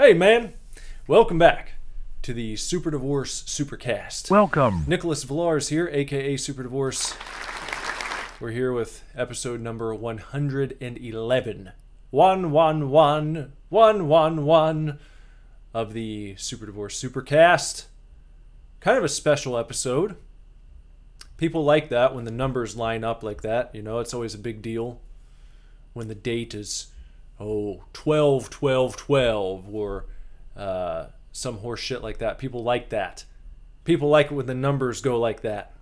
Hey man, welcome back to the Super Divorce Supercast. Welcome. Nicholas Villars here, aka Super Divorce. We're here with episode number 111. 111 of the Super Divorce Supercast. Kind of a special episode. People like that when the numbers line up like that. You know, it's always a big deal when the date is 12/12/12 or some horse shit like that. People like that. People like it when the numbers go like that.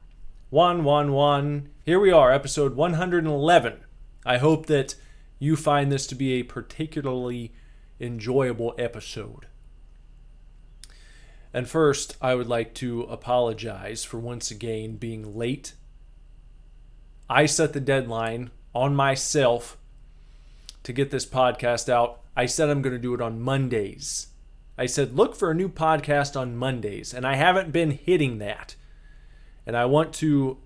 111. Here we are, episode 111. I hope that you find this to be a particularly enjoyable episode. And first, I would like to apologize for once again being late. I set the deadline on myself to get this podcast out. I said I'm going to do it on Mondays. I said, look for a new podcast on Mondays, and I haven't been hitting that. And I want to,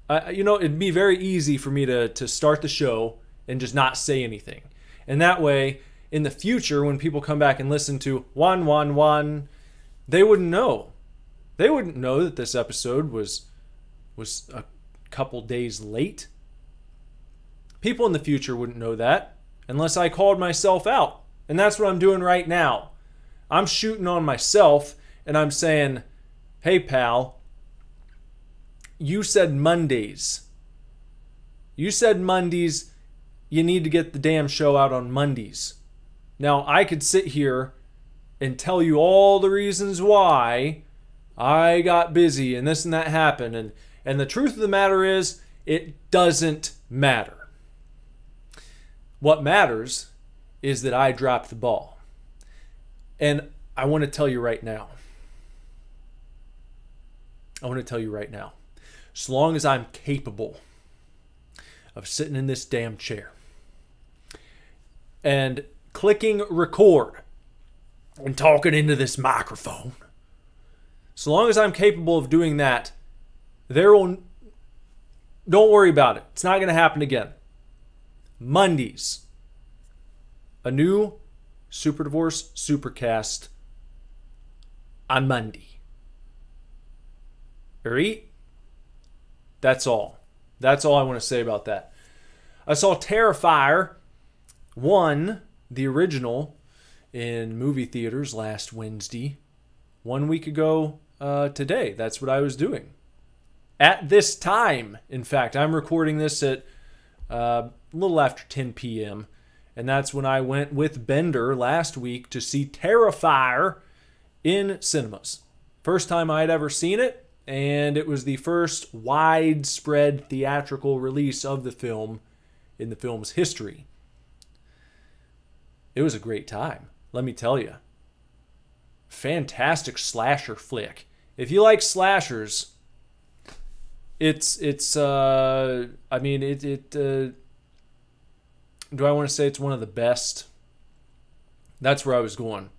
it'd be very easy for me to start the show and just not say anything. And that way, in the future, when people come back and listen to 111, they wouldn't know. They wouldn't know that this episode was a couple days late. People in the future wouldn't know that unless I called myself out. And that's what I'm doing right now. I'm shooting on myself and I'm saying, hey pal, you said Mondays. You said Mondays. You need to get the damn show out on Mondays. Now, I could sit here and tell you all the reasons why I got busy and this and that happened. And the truth of the matter is, it doesn't matter. What matters is that I dropped the ball. And I want to tell you right now. As long as I'm capable of sitting in this damn chair and clicking record and talking into this microphone, so long as I'm capable of doing that, don't worry about it. It's not going to happen again. Mondays, a new Super Divorce Supercast on Monday. Alright? That's all. That's all I want to say about that. I saw Terrifier 1, the original, in movie theaters last Wednesday. 1 week ago today. That's what I was doing. At this time, in fact, I'm recording this at a little after 10 p.m. And that's when I went with Bender last week to see Terrifier in cinemas. First time I'd ever seen it, and it was the first widespread theatrical release of the film in the film's history. It was a great time, let me tell you. Fantastic slasher flick. If you like slashers, do I want to say it's one of the best? That's where I was going.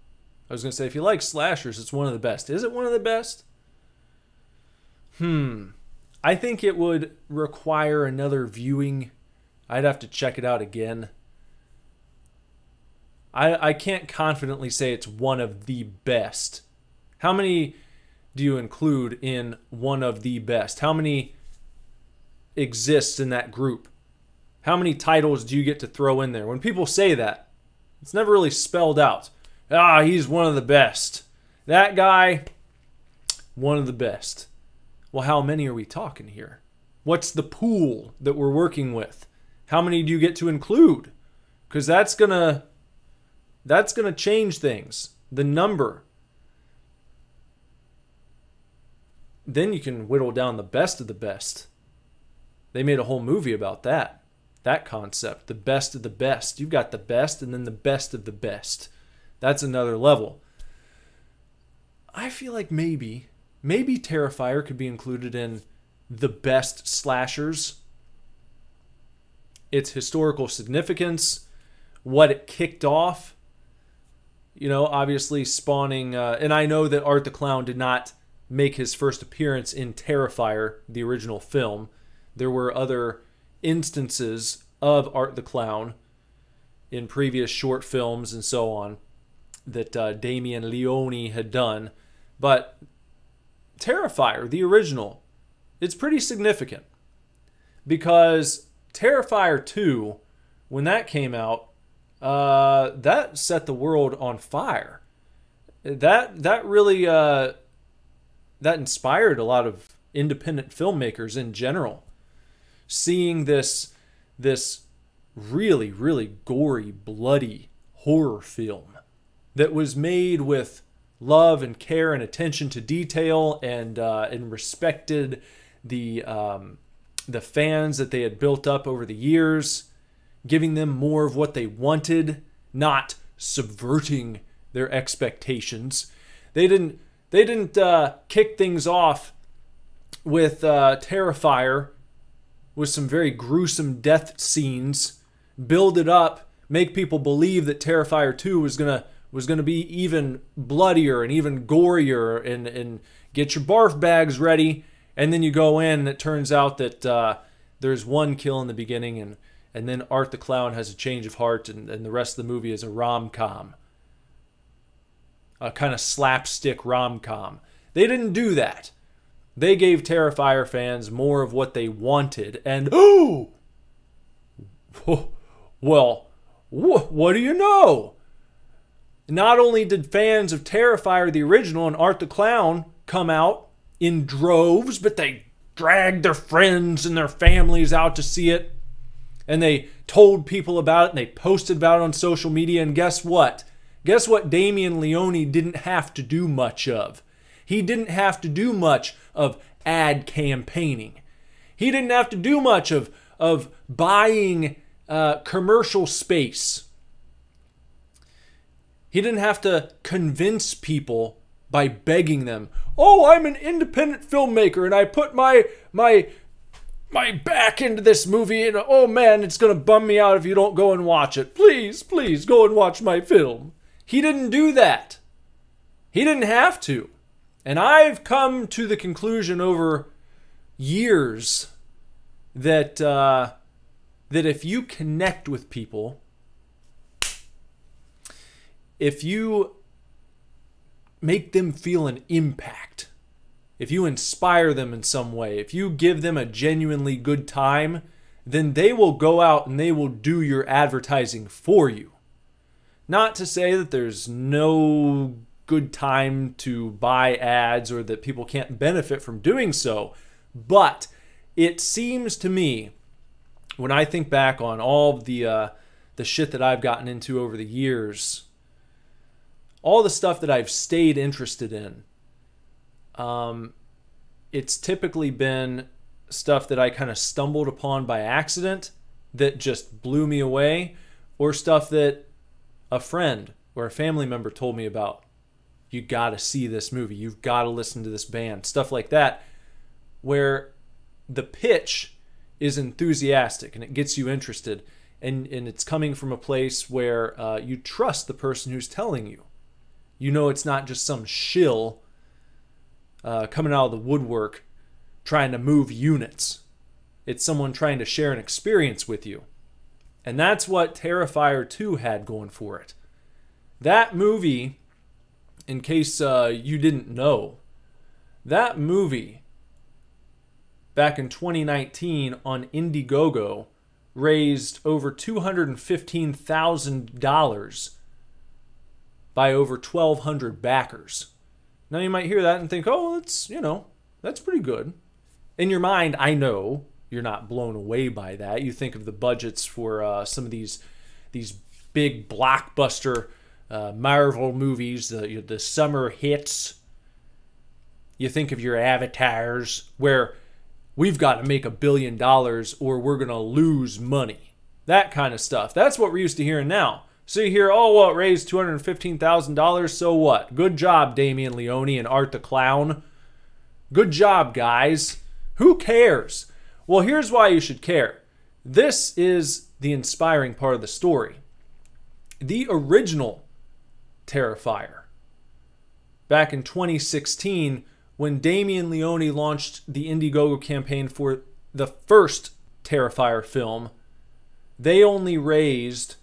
I was going to say, if you like slashers, it's one of the best. Is it one of the best? I think it would require another viewing. I'd have to check it out again. I can't confidently say it's one of the best. How many do you include in one of the best? How many exist in that group? How many titles do you get to throw in there? When people say that, it's never really spelled out. He's one of the best. That guy, one of the best. Well, how many are we talking here? What's the pool that we're working with? How many do you get to include? Because that's gonna change things. The number. Then you can whittle down the best of the best. They made a whole movie about that. That concept, the best of the best. You've got the best and then the best of the best. That's another level. I feel like maybe Terrifier could be included in the best slashers. Its historical significance, what it kicked off. You know, obviously spawning, and I know that Art the Clown did not make his first appearance in Terrifier, the original film. There were other instances of Art the Clown in previous short films and so on that Damien Leone had done. But Terrifier, the original, it's pretty significant. Because Terrifier 2, when that came out, that set the world on fire. That really that inspired a lot of independent filmmakers in general. Seeing this really, really gory, bloody horror film that was made with love and care and attention to detail, and respected the fans that they had built up over the years, giving them more of what they wanted, not subverting their expectations. They didn't kick things off with Terrifier with some very gruesome death scenes, build it up, make people believe that Terrifier 2 was gonna be even bloodier and even gorier, and get your barf bags ready, and then you go in and it turns out that there's one kill in the beginning, and then Art the Clown has a change of heart, and the rest of the movie is a rom-com. A kind of slapstick rom-com. They didn't do that. They gave Terrifier fans more of what they wanted, and oh, well, what do you know? Not only did fans of Terrifier the original and Art the Clown come out in droves, but they dragged their friends and their families out to see it, and they told people about it, and they posted about it on social media, and guess what? Guess what Damien Leone didn't have to do much of? He didn't have to do much of ad campaigning. He didn't have to do much of buying commercial space. He didn't have to convince people by begging them, oh, I'm an independent filmmaker and I put my back into this movie, and oh man, it's going to bum me out if you don't go and watch it. Please, please go and watch my film. He didn't do that. He didn't have to. And I've come to the conclusion over years that that if you connect with people, if you make them feel an impact, if you inspire them in some way, if you give them a genuinely good time, then they will go out and they will do your advertising for you. Not to say that there's no good time to buy ads or that people can't benefit from doing so, but it seems to me, when I think back on all the shit that I've gotten into over the years, all the stuff that I've stayed interested in, it's typically been stuff that I kind of stumbled upon by accident that just blew me away, or stuff that a friend or a family member told me about. You got to see this movie. You've got to listen to this band. Stuff like that, where the pitch is enthusiastic and it gets you interested, and it's coming from a place where you trust the person who's telling you. You know it's not just some shill coming out of the woodwork trying to move units. It's someone trying to share an experience with you. And that's what Terrifier 2 had going for it. That movie, in case you didn't know, that movie back in 2019 on Indiegogo raised over $215,000 by over 1,200 backers. Now you might hear that and think, oh, that's pretty good. In your mind, I know you're not blown away by that. You think of the budgets for some of these big blockbuster Marvel movies, the summer hits. You think of your Avatars, where we've got to make $1 billion or we're going to lose money. That kind of stuff. That's what we're used to hearing now. So you hear, oh, well, it raised $215,000, so what? Good job, Damien Leone and Art the Clown. Good job, guys. Who cares? Well, here's why you should care. This is the inspiring part of the story. The original Terrifier, back in 2016, when Damien Leone launched the Indiegogo campaign for the first Terrifier film, they only raised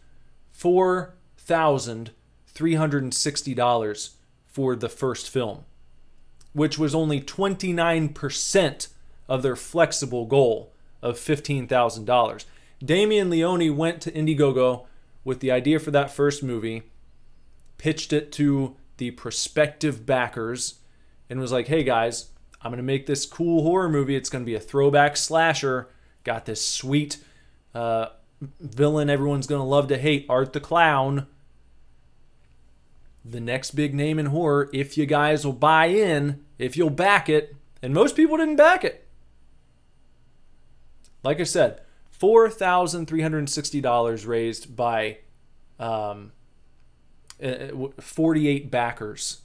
$4,300. $360 for the first film, which was only 29% of their flexible goal of $15,000. Damien Leone went to Indiegogo with the idea for that first movie, pitched it to the prospective backers, and was like, hey guys, I'm going to make this cool horror movie. It's going to be a throwback slasher. Got this sweet villain everyone's going to love to hate, Art the Clown. The next big name in horror, if you guys will buy in, if you'll back it. And most people didn't back it. Like I said, $4,360 raised by 48 backers.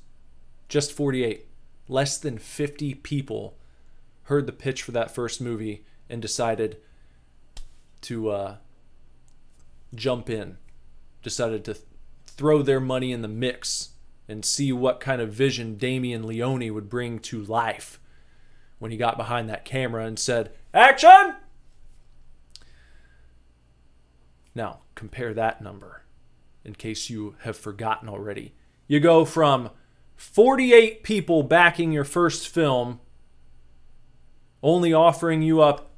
Just 48. Less than 50 people heard the pitch for that first movie and decided to jump in. Decided to throw their money in the mix and see what kind of vision Damien Leone would bring to life when he got behind that camera and said, "Action!" Now, compare that number, in case you have forgotten already. You go from 48 people backing your first film, only offering you up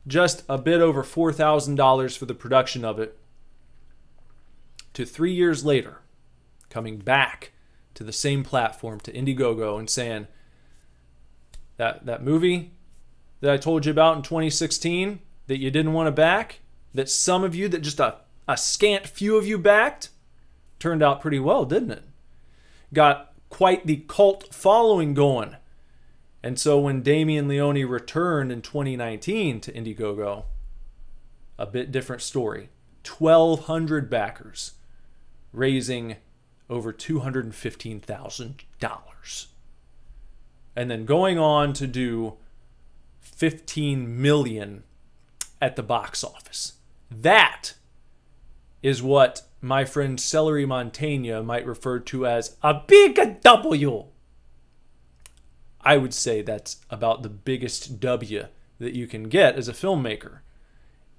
just a bit over $4,000 for the production of it, to 3 years later, coming back to the same platform, to Indiegogo, and saying, that movie that I told you about in 2016 that you didn't want to back, that some of you, that just a scant few of you backed, turned out pretty well, didn't it? Got quite the cult following going. And so when Damien Leone returned in 2019 to Indiegogo, a bit different story. 1,200 backers, raising over $215,000. And then going on to do $15 million at the box office. That is what my friend Celery Montaigne might refer to as a big W. I would say that's about the biggest W that you can get as a filmmaker.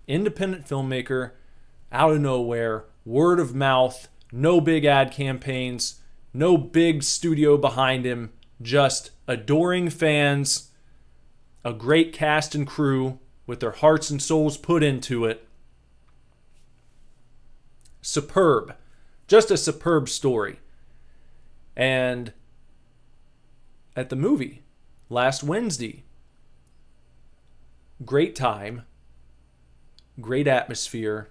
Independent filmmaker, out of nowhere, word of mouth, no big ad campaigns, no big studio behind him, just adoring fans, a great cast and crew with their hearts and souls put into it. Superb. Just a superb story. And at the movie last Wednesday, great time, great atmosphere.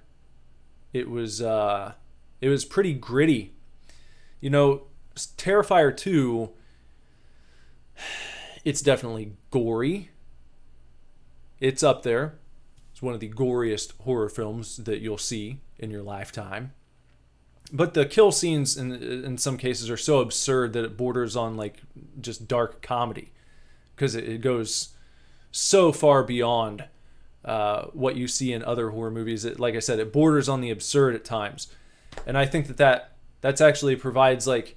It was pretty gritty. You know, Terrifier 2, it's definitely gory. It's up there. It's one of the goriest horror films that you'll see in your lifetime. But the kill scenes in some cases are so absurd that it borders on like just dark comedy, because it goes so far beyond what you see in other horror movies. Like I said, it borders on the absurd at times. And I think that's actually provides like,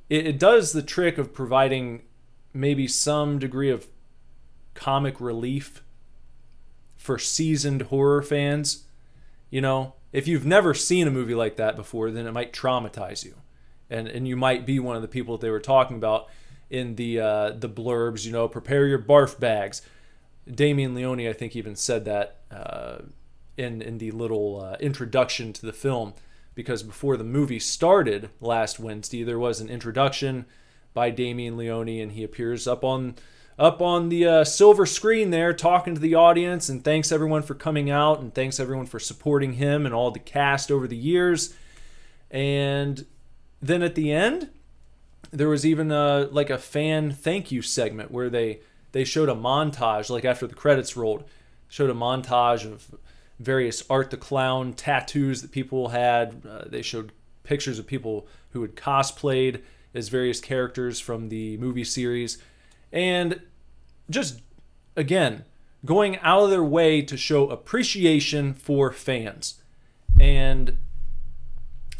it does the trick of providing maybe some degree of comic relief for seasoned horror fans. You know, if you've never seen a movie like that before, then it might traumatize you. And you might be one of the people that they were talking about in the blurbs, you know, prepare your barf bags. Damien Leone, I think, even said that in the little introduction to the film, because before the movie started last Wednesday, there was an introduction by Damien Leone, and he appears up on the silver screen there talking to the audience, and thanks everyone for coming out, and thanks everyone for supporting him and all the cast over the years. And then at the end, there was even like a fan thank you segment where they showed a montage, like after the credits rolled, showed a montage of various Art the Clown tattoos that people had. They showed pictures of people who had cosplayed as various characters from the movie series. And just, again, going out of their way to show appreciation for fans. And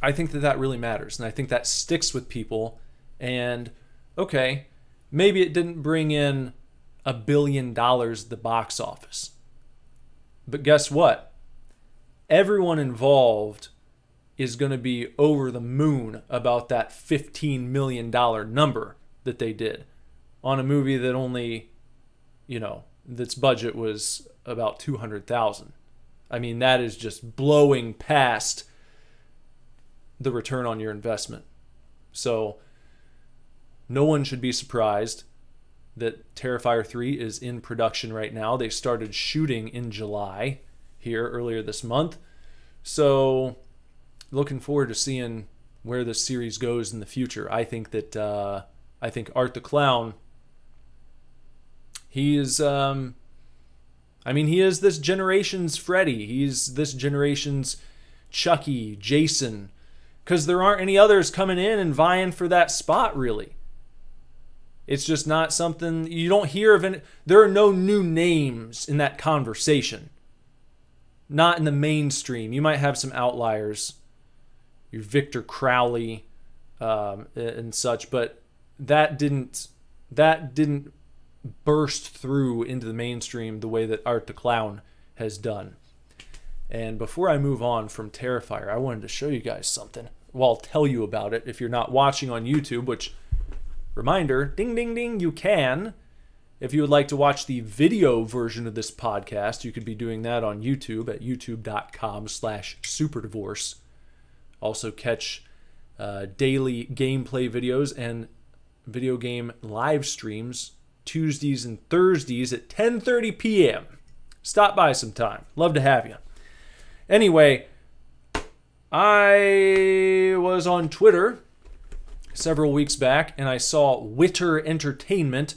I think that really matters. And I think that sticks with people. And, okay, maybe it didn't bring in $1 billion at the box office. But guess what? Everyone involved is going to be over the moon about that $15 million number that they did on a movie that only, its budget was about $200,000. I mean, that is just blowing past the return on your investment. So no one should be surprised that Terrifier 3 is in production right now. They started shooting in July here earlier this month. So looking forward to seeing where this series goes in the future. I think that Art the Clown, he is he is this generation's Freddy. He's this generation's Chucky, Jason, because there aren't any others coming in and vying for that spot, really. It's just not something you don't hear of. There are no new names in that conversation. Not in the mainstream. You might have some outliers, your Victor Crowley and such, but that didn't burst through into the mainstream the way that Art the Clown has done. And before I move on from Terrifier, I wanted to show you guys something. Well, I'll tell you about it if you're not watching on YouTube, which, reminder, ding, ding, ding, you can. If you would like to watch the video version of this podcast, you could be doing that on YouTube at youtube.com/SuperDivorce. Also catch daily gameplay videos and video game live streams Tuesdays and Thursdays at 10:30 p.m. Stop by sometime. Love to have you. Anyway, I was on Twitter several weeks back and I saw Witter Entertainment,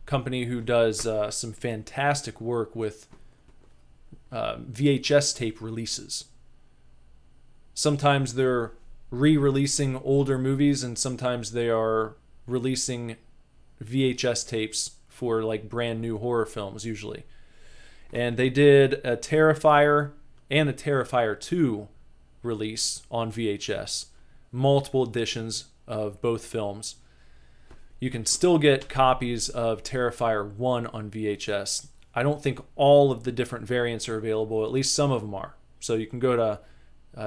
company who does some fantastic work with VHS tape releases. Sometimes they're re-releasing older movies and sometimes they are releasing VHS tapes for like brand new horror films usually. And they did a Terrifier and a Terrifier 2 release on VHS. Multiple editions of both films. You can still get copies of Terrifier 1 on VHS. I don't think all of the different variants are available. At least some of them are. So you can go to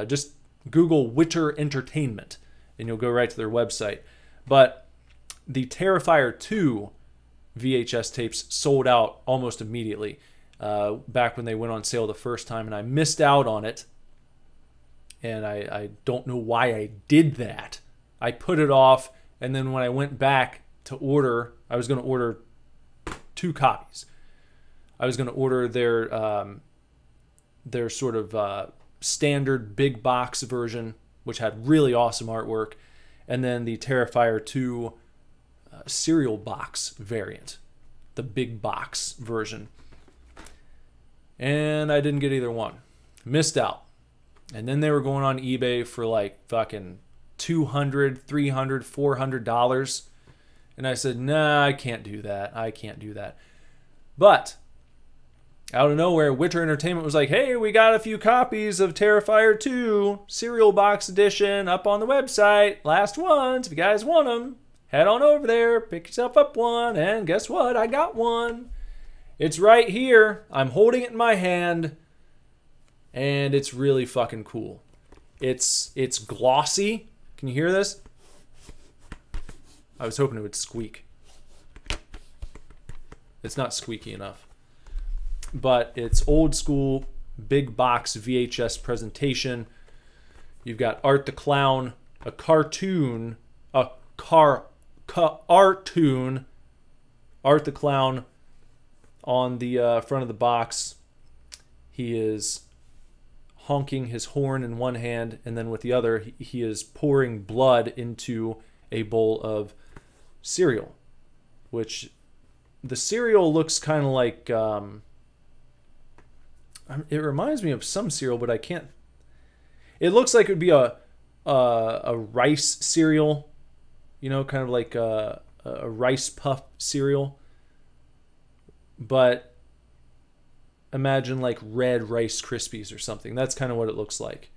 just Google Witter Entertainment and you'll go right to their website. But the Terrifier 2 VHS tapes sold out almost immediately back when they went on sale the first time, and I missed out on it. And I don't know why I did that. I put it off, and then when I went back to order, I was going to order 2 copies. I was going to order their sort of standard big box version, which had really awesome artwork, and then the Terrifier 2 cereal box variant, the big box version. And I didn't get either one. Missed out. And then they were going on eBay for like fucking $200, $300, $400. And I said, nah, I can't do that. I can't do that. But out of nowhere, Witter Entertainment was like, hey, we got a few copies of Terrifier 2 cereal box edition up on the website. Last ones. If you guys want them, head on over there, pick yourself up one. And guess what? I got one. It's right here. I'm holding it in my hand. And it's really fucking cool. It's glossy. Can you hear this? I was hoping it would squeak. It's not squeaky enough. But it's old school, big box VHS presentation. You've got Art the Clown, a cartoon, cartoon, Art the Clown on the front of the box. He is honking his horn in one hand, and then with the other he is pouring blood into a bowl of cereal, which the cereal looks kind of like it reminds me of some cereal, but I can't. It looks like it would be a rice cereal, you know, kind of like a rice puff cereal, but imagine like red Rice Krispies or something. That's kind of what it looks like.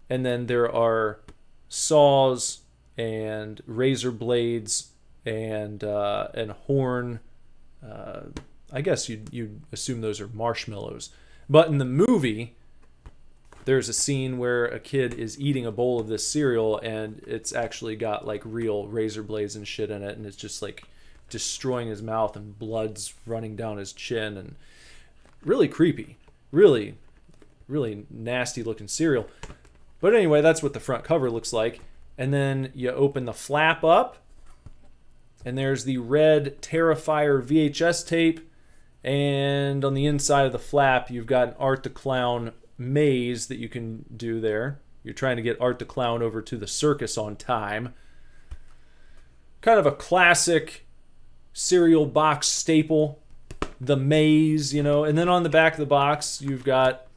And then there are saws and razor blades and horn. I guess you'd assume those are marshmallows. But in the movie, there's a scene where a kid is eating a bowl of this cereal, and it's actually got like real razor blades and shit in it, and it's just like destroying his mouth, and blood's running down his chin, and really creepy, really nasty looking cereal. But anyway, that's what the front cover looks like. And then you open the flap up, and there's the red Terrifier VHS tape, and on the inside of the flap you've got an Art the Clown maze that you can do there. You're trying to get Art the Clown over to the circus on time. Kind of a classic cereal box staple, the maze, you know. And then on the back of the box you've got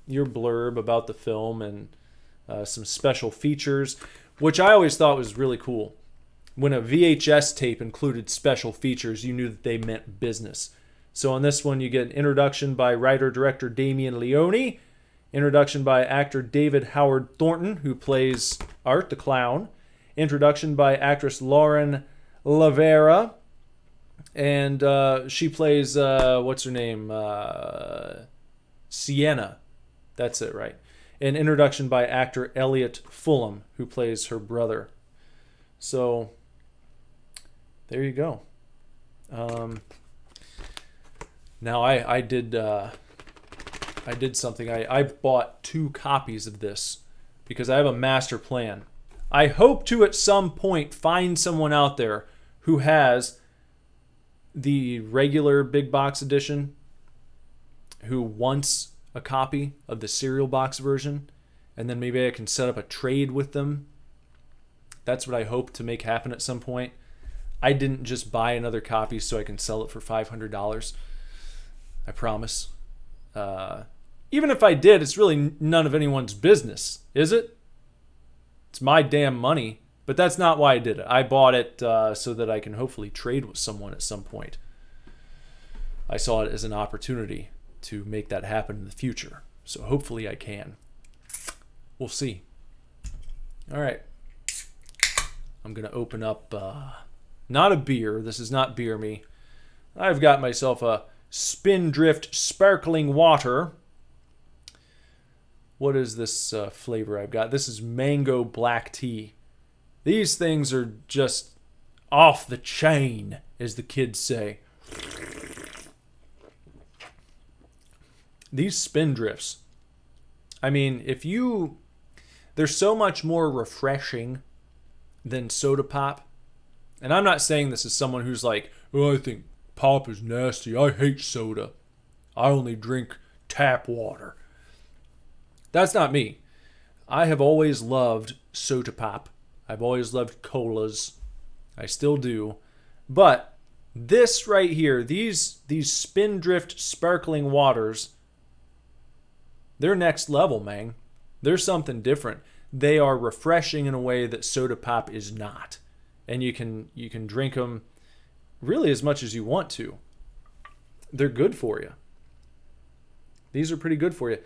your blurb about the film and some special features, which I always thought was really cool. When a VHS tape included special features, you knew that they meant business. So on this one, you get an introduction by writer-director Damien Leone, introduction by actor David Howard Thornton, who plays Art the Clown, introduction by actress Lauren Lavera, and she plays, what's her name? Sienna. That's it, right? An introduction by actor Elliot Fulham, who plays her brother. So there you go. Now I did something. I bought 2 copies of this because I have a master plan. I hope to at some point find someone out there who has the regular big box edition, who wants a copy of the cereal box version, and then maybe I can set up a trade with them. That's what I hope to make happen at some point. I didn't just buy another copy so I can sell it for $500. I promise. Even if I did, it's really none of anyone's business, is it? It's my damn money. But that's not why I did it. I bought it so that I can hopefully trade with someone at some point. I saw it as an opportunity to make that happen in the future. So hopefully I can. We'll see. All right. I'm going to open up, not a beer. This is not beer me. I've got myself a Spindrift Sparkling Water. What is this flavor I've got? This is mango black tea. These things are just off the chain, as the kids say. These Spindrifts, I mean, they're so much more refreshing than soda pop. And I'm not saying this as someone who's like, oh, I think pop is nasty. I hate soda. I only drink tap water. That's not me. I have always loved soda pop. I've always loved colas. I still do. But this right here, these Spindrift sparkling waters, they're next level, man. They're something different. They are refreshing in a way that soda pop is not. And you can drink them really as much as you want to. They're good for you. These are pretty good for you.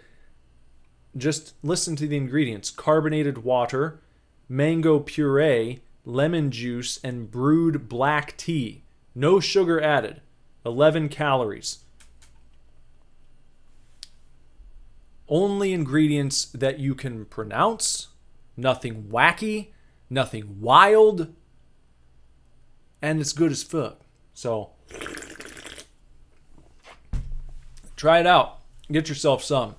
Just listen to the ingredients. Carbonated water, mango puree, lemon juice, and brewed black tea. No sugar added. 11 calories. Only ingredients that you can pronounce. Nothing wacky. Nothing wild. And it's good as fuck. So, try it out. Get yourself some.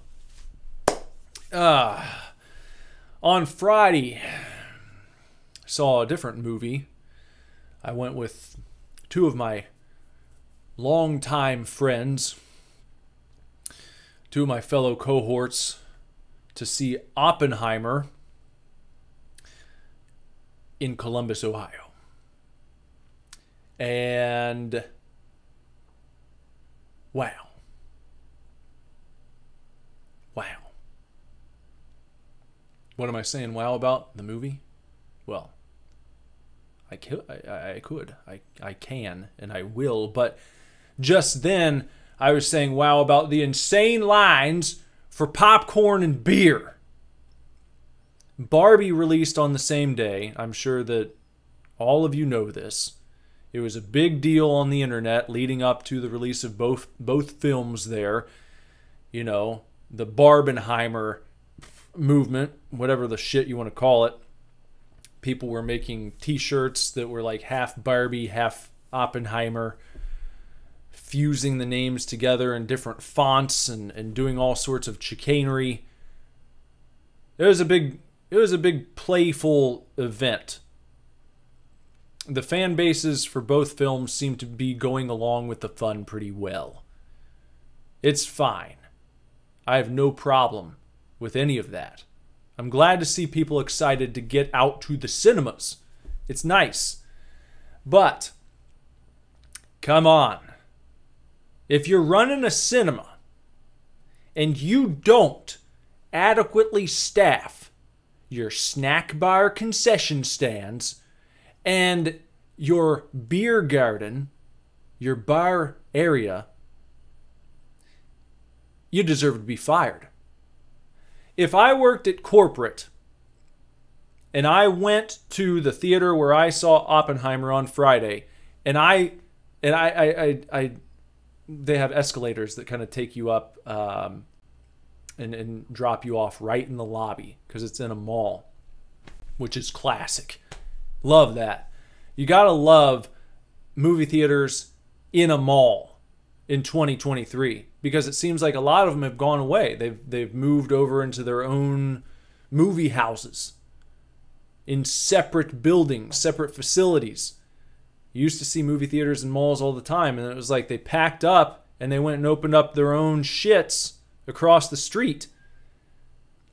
On Friday, I saw a different movie. I went with 2 of my longtime friends, 2 of my fellow cohorts, to see Oppenheimer in Columbus, Ohio. And wow. What am I saying wow about? The movie? Well, I can, and I will, but just then I was saying wow about the insane lines for popcorn and beer. Barbie released on the same day. I'm sure that all of you know this. It was a big deal on the internet leading up to the release of both films there. You know, the Barbenheimer movement, whatever the shit you want to call it. People were making t-shirts that were like half Barbie, half Oppenheimer, fusing the names together in different fonts and doing all sorts of chicanery. It was a big playful event. The fan bases for both films seem to be going along with the fun pretty well. It's fine. I have no problem with any of that. I'm glad to see people excited to get out to the cinemas. It's nice. But, come on. If you're running a cinema and you don't adequately staff your snack bar concession stands and your beer garden, your bar area, you deserve to be fired. If I worked at corporate and I went to the theater where I saw Oppenheimer on Friday, and they have escalators that kind of take you up and drop you off right in the lobby because it's in a mall, which is classic. Love that. You gotta love movie theaters in a mall in 2023 because it seems like a lot of them have gone away. They've moved over into their own movie houses in separate buildings, separate facilities. You used to see movie theaters in malls all the time, and it was like they packed up and they went and opened up their own shits across the street.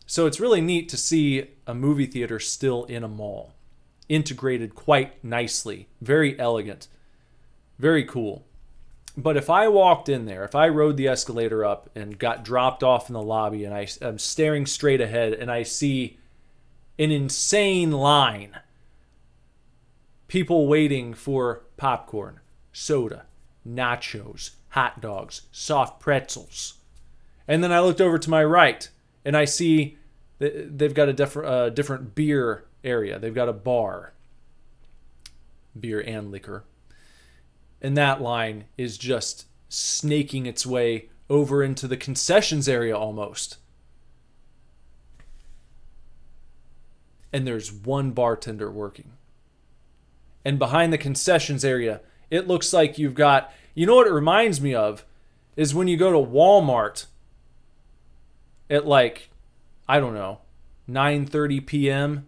So it's really neat to see a movie theater still in a mall, integrated quite nicely, very elegant, very cool. But if I walked in there, if I rode the escalator up and got dropped off in the lobby and I'm staring straight ahead and I see an insane line, people waiting for popcorn, soda, nachos, hot dogs, soft pretzels. And then I looked over to my right and I see they've got a different beer area. They've got a bar, beer and liquor. And that line is just snaking its way over into the concessions area almost. And there's one bartender working. And behind the concessions area, it looks like you've got, you know what it reminds me of is when you go to Walmart at like, I don't know, 9:30 p.m.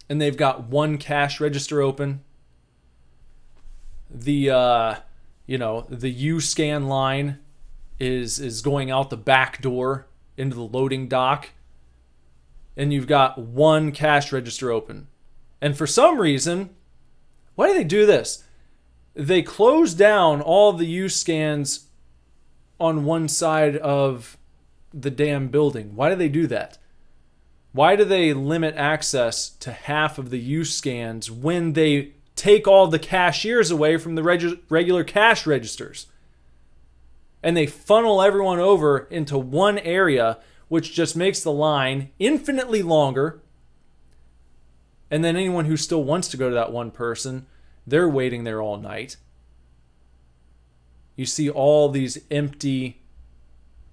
and they've got one cash register open. The U-scan line is going out the back door into the loading dock. And you've got one cash register open. And for some reason, why do they do this? They close down all the U-scans on one side of the damn building. Why do they do that? Why do they limit access to half of the U-scans when they take all the cashiers away from the regular cash registers? And they funnel everyone over into one area, which just makes the line infinitely longer. And then anyone who still wants to go to that one person, they're waiting there all night. You see all these empty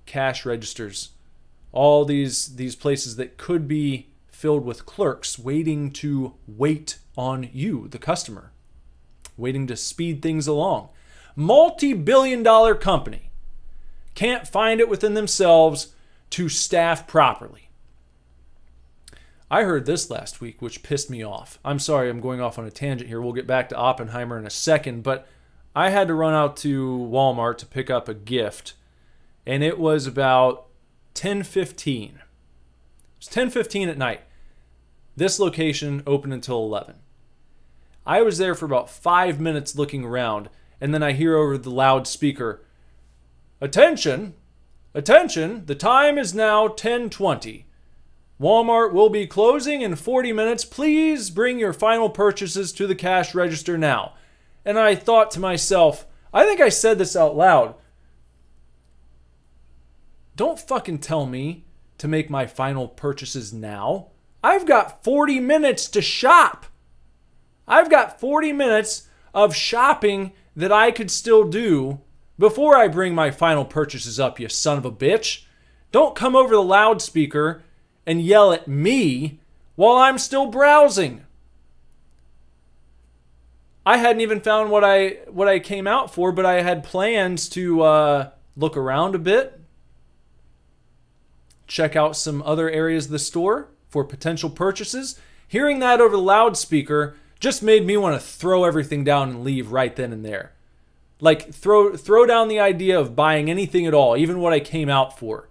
cash registers, all these places that could be filled with clerks waiting to wait on you, the customer, waiting to speed things along. Multi-billion-dollar company can't find it within themselves to staff properly. I heard this last week, which pissed me off. I'm sorry, I'm going off on a tangent here. We'll get back to Oppenheimer in a second, but I had to run out to Walmart to pick up a gift, and it was about 10:15. It was 10:15 at night. This location opened until 11. I was there for about 5 minutes looking around, and then I hear over the loudspeaker, "Attention! Attention! The time is now 10:20. Walmart will be closing in 40 minutes. Please bring your final purchases to the cash register now." And I thought to myself, I think I said this out loud, don't fucking tell me to make my final purchases now. I've got 40 minutes to shop. I've got 40 minutes of shopping that I could still do before I bring my final purchases up, you son of a bitch. Don't come over the loudspeaker and yell at me while I'm still browsing. I hadn't even found what I came out for, but I had plans to look around a bit, check out some other areas of the store for potential purchases. Hearing that over the loudspeaker just made me want to throw everything down and leave right then and there. Like, throw down the idea of buying anything at all, even what I came out for.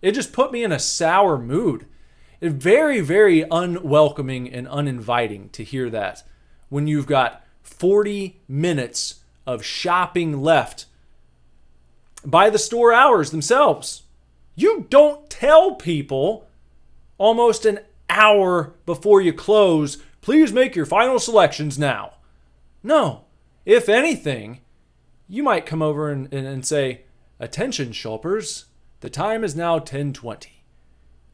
It just put me in a sour mood. It's very, very unwelcoming and uninviting to hear that when you've got 40 minutes of shopping left by the store hours themselves. You don't tell people almost an hour before you close, please make your final selections now. No. If anything, you might come over and say, attention shoppers, the time is now 10:20.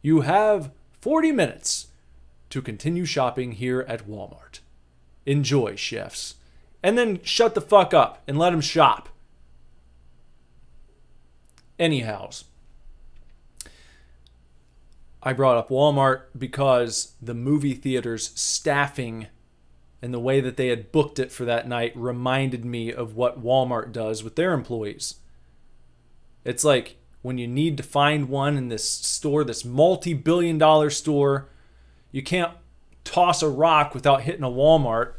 You have 40 minutes to continue shopping here at Walmart. Enjoy, chefs. And then shut the fuck up and let them shop. Anyhows, I brought up Walmart because the movie theater's staffing and the way that they had booked it for that night reminded me of what Walmart does with their employees. It's like when you need to find one in this store, this multi-billion-dollar store, you can't toss a rock without hitting a Walmart.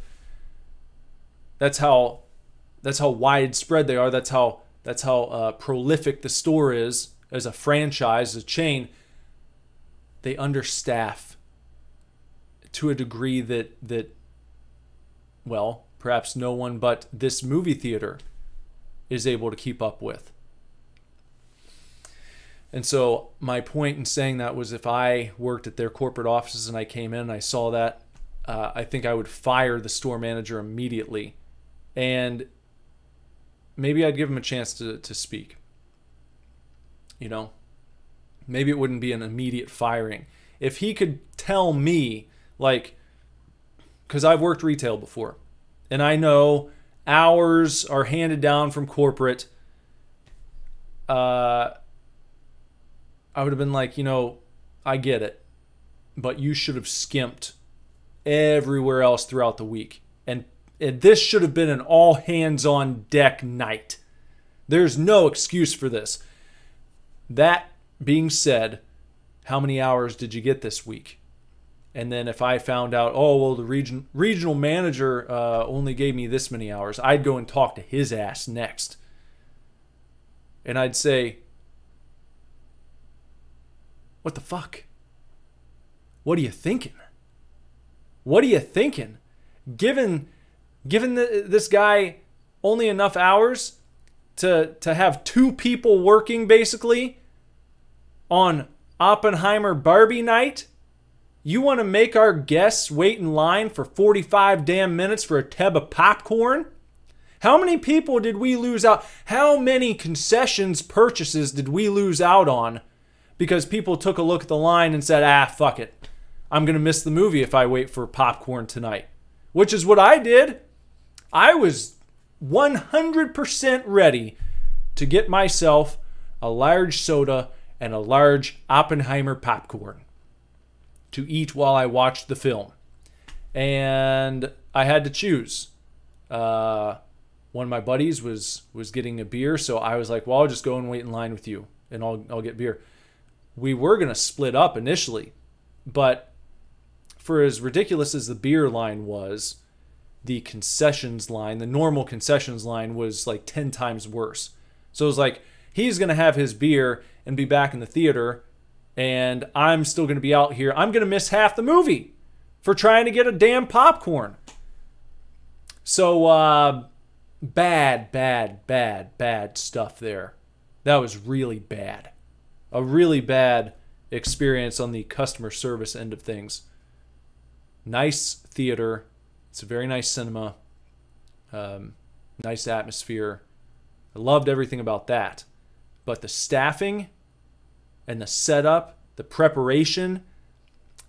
That's how widespread they are. That's how prolific the store is as a franchise, as a chain. They understaff to a degree that well, perhaps no one but this movie theater is able to keep up with. And so my point in saying that was, if I worked at their corporate offices and I came in and I saw that, I think I would fire the store manager immediately. And maybe I'd give him a chance to speak. You know? Maybe it wouldn't be an immediate firing. If he could tell me, like, because I've worked retail before, and I know hours are handed down from corporate, I would have been like, you know, I get it, but you should have skimped everywhere else throughout the week. And this should have been an all hands on deck night. There's no excuse for this. That being said, how many hours did you get this week? And then if I found out, oh, well, the regional manager only gave me this many hours, I'd go and talk to his ass next. And I'd say, what the fuck? What are you thinking? What are you thinking? Given this guy only enough hours to have two people working basically on Oppenheimer Barbie night, you want to make our guests wait in line for 45 damn minutes for a tub of popcorn? How many people did we lose out? How many concessions purchases did we lose out on because people took a look at the line and said, ah, fuck it. I'm going to miss the movie if I wait for popcorn tonight. Which is what I did. I was 100% ready to get myself a large soda and a large Oppenheimer popcorn to eat while I watched the film. And I had to choose. One of my buddies was getting a beer, so I was like, well, I'll just go and wait in line with you, and I'll get beer. We were going to split up initially, but for as ridiculous as the beer line was, the concessions line, the normal concessions line, was like 10 times worse. So it was like, he's going to have his beer and be back in the theater, and I'm still going to be out here. I'm going to miss half the movie for trying to get a damn popcorn. So, bad stuff there. That was really bad. A really bad experience on the customer service end of things. Nice theater. It's a very nice cinema. Nice atmosphere. I loved everything about that. But the staffing and the setup, the preparation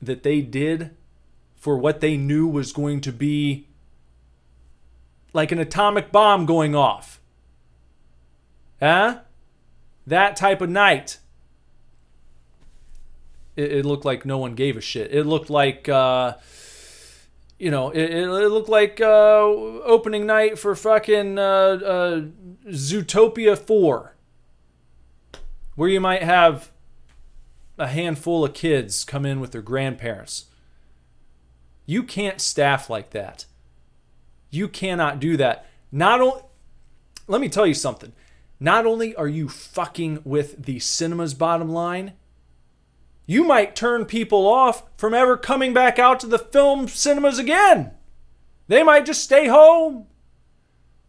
that they did for what they knew was going to be like an atomic bomb going off. Huh? That type of night. it looked like no one gave a shit. It looked like, you know, it looked like opening night for fucking Zootopia 4, where you might have a handful of kids come in with their grandparents. You can't staff like that. You cannot do that. Let me tell you something. Not only are you fucking with the cinema's bottom line, you might turn people off from ever coming back out to the film cinemas again. They might just stay home.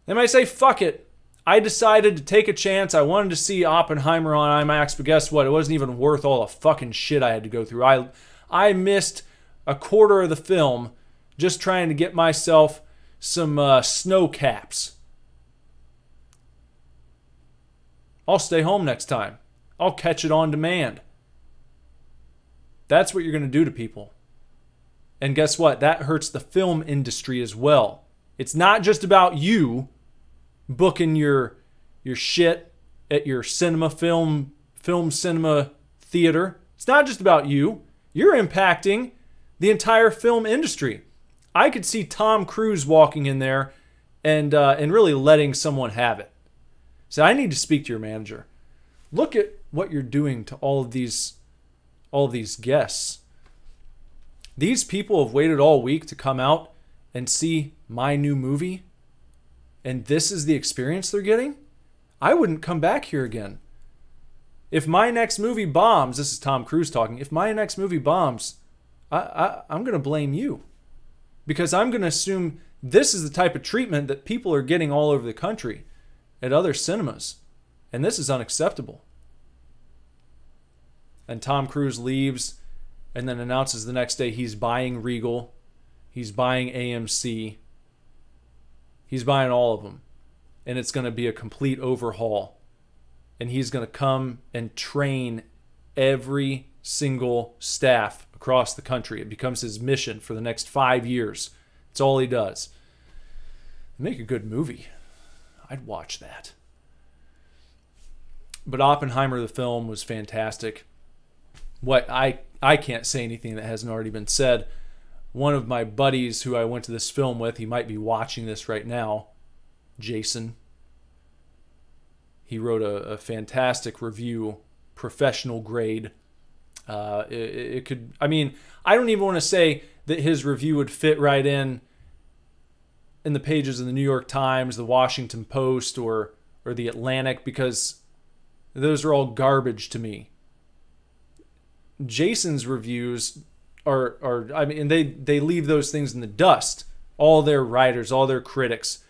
They might say, fuck it. I decided to take a chance. I wanted to see Oppenheimer on IMAX, but guess what? It wasn't even worth all the fucking shit I had to go through. I missed a quarter of the film just trying to get myself some snow caps. I'll stay home next time. I'll catch it on demand. That's what you're going to do to people. And guess what? That hurts the film industry as well. It's not just about you booking your shit at your film cinema theater. It's not just about you. You're impacting the entire film industry. I could see Tom Cruise walking in there and really letting someone have it. So I need to speak to your manager. Look at what you're doing to all of these guests. These people have waited all week to come out and see my new movie, and this is the experience they're getting? I wouldn't come back here again. If my next movie bombs, this is Tom Cruise talking, if my next movie bombs, I'm going to blame you. Because I'm going to assume this is the type of treatment that people are getting all over the country at other cinemas. And this is unacceptable. And Tom Cruise leaves and then announces the next day he's buying Regal. He's buying AMC. He's buying all of them. And it's going to be a complete overhaul. And he's going to come and train every single staff across the country. It becomes his mission for the next 5 years. It's all he does. Make a good movie. I'd watch that. But Oppenheimer, the film, was fantastic. What I can't say anything that hasn't already been said. One of my buddies who I went to this film with, he might be watching this right now, Jason. He wrote a fantastic review, professional grade. It could, I mean, I don't even want to say that his review would fit right in the pages of the New York Times, the Washington Post, or the Atlantic, because those are all garbage to me. Jason's reviews are I mean, they leave those things in the dust. All their writers, all their critics.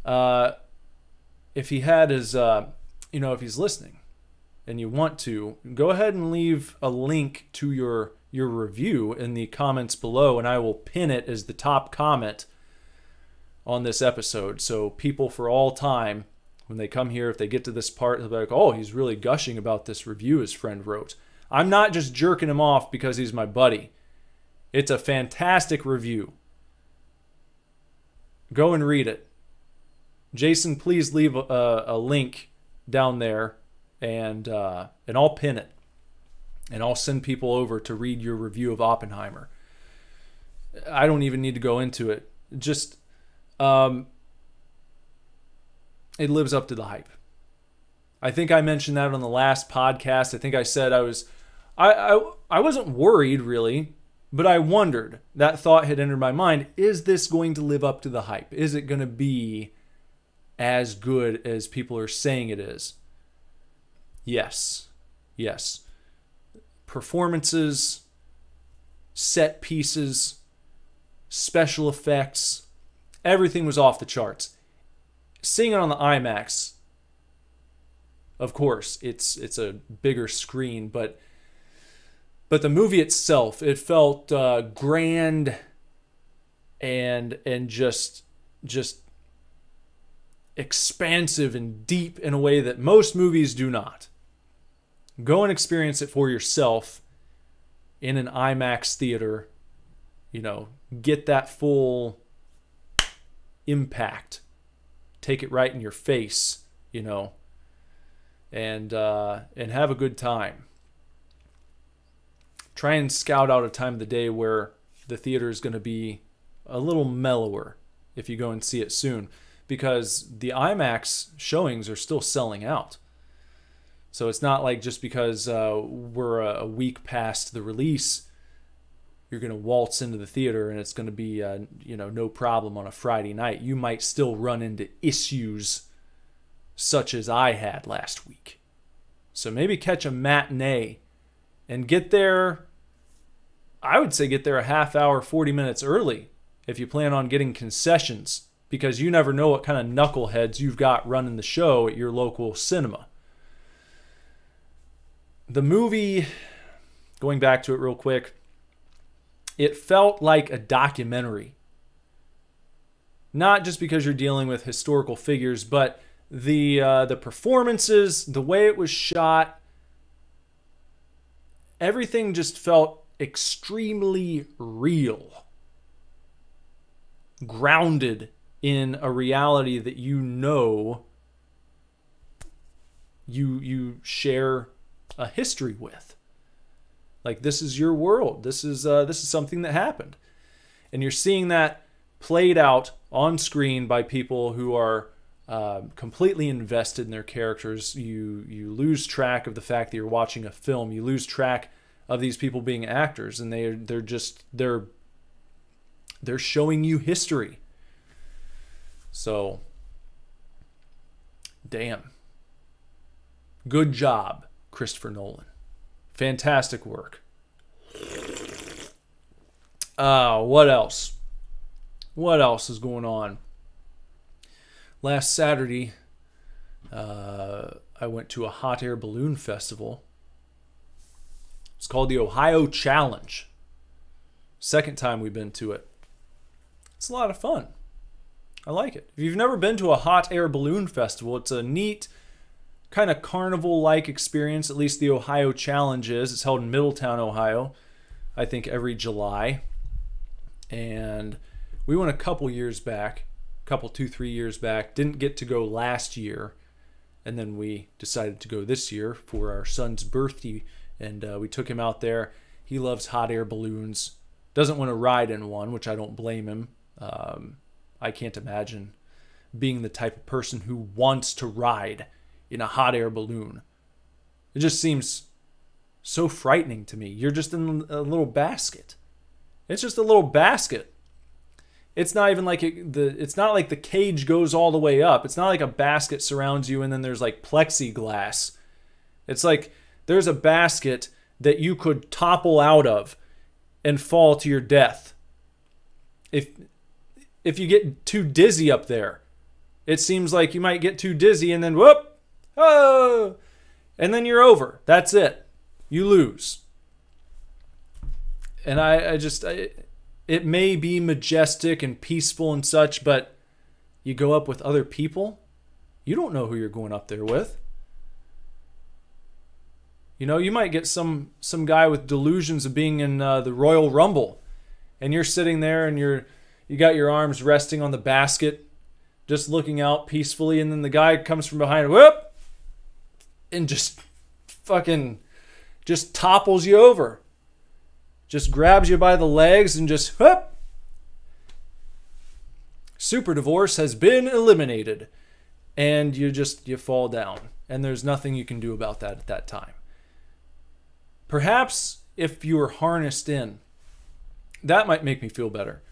If he had his, if he's listening and you want to, go ahead and leave a link to your review in the comments below, and I will pin it as the top comment on this episode. So people for all time, when they come here, if they get to this part, they'll be like, oh, he's really gushing about this review his friend wrote. I'm not just jerking him off because he's my buddy. It's a fantastic review. Go and read it. Jason, please leave a link down there, and I'll pin it. And I'll send people over to read your review of Oppenheimer. I don't even need to go into it. Just, it lives up to the hype. I think I mentioned that on the last podcast. I think I said I wasn't worried really, but I wondered. That thought had entered my mind. Is this going to live up to the hype? Is it going to be as good as people are saying it is? Yes. Yes. Performances, set pieces, special effects, everything was off the charts. Seeing it on the IMAX, of course, it's a bigger screen, but the movie itself, it felt grand and just expansive and deep in a way that most movies do not. Go and experience it for yourself in an IMAX theater. Get that full impact. Take it right in your face, and have a good time. try and scout out a time of the day where the theater is going to be a little mellower if you go and see it soon, because the IMAX showings are still selling out. So it's not like just because we're a week past the release, you're going to waltz into the theater and it's going to be no problem on a Friday night. You might still run into issues such as I had last week. So maybe catch a matinee and get there, I would say get there a half hour, 40 minutes early if you plan on getting concessions, because you never know what kind of knuckleheads you've got running the show at your local cinema. The movie, going back to it real quick, it felt like a documentary. Not just because you're dealing with historical figures, but the performances, the way it was shot, everything just felt extremely real. Grounded in a reality that you share a history with. Like, this is your world. This is something that happened. And you're seeing that played out on screen by people who are completely invested in their characters. You lose track of the fact that you're watching a film. You lose track of these people being actors, and they're showing you history. So, damn. Good job, Christopher Nolan. Fantastic work. What else? What else is going on? Last Saturday, I went to a hot air balloon festival. It's called the Ohio Challenge. Second time we've been to it. It's a lot of fun. I like it. If you've never been to a hot air balloon festival, it's a neat kind of carnival-like experience. At least the Ohio Challenge is. It's held in Middletown, Ohio, I think every July. And we went a couple years back, 2-3 years back. Didn't get to go last year. And then we decided to go this year for our son's birthday. And we took him out there. He loves hot air balloons. Doesn't want to ride in one, which I don't blame him. I can't imagine being the type of person who wants to ride in a hot air balloon. It just seems so frightening to me. You're just in a little basket. It's just a little basket. It's not even like it's not like the cage goes all the way up. It's not like a basket surrounds you and then there's like plexiglass. It's like there's a basket that you could topple out of and fall to your death. If you get too dizzy up there, it seems like you might get too dizzy and then whoop, oh, and then you're over. That's it. You lose. And it may be majestic and peaceful and such, but you go up with other people, you don't know who you're going up there with. You know, you might get some guy with delusions of being in the Royal Rumble, and you're sitting there and you got your arms resting on the basket, just looking out peacefully, and then the guy comes from behind, whoop, and just fucking just topples you over. Just grabs you by the legs and just whoop. Super divorce has been eliminated. And you fall down. And there's nothing you can do about that at that time. Perhaps if you were harnessed in, that might make me feel better.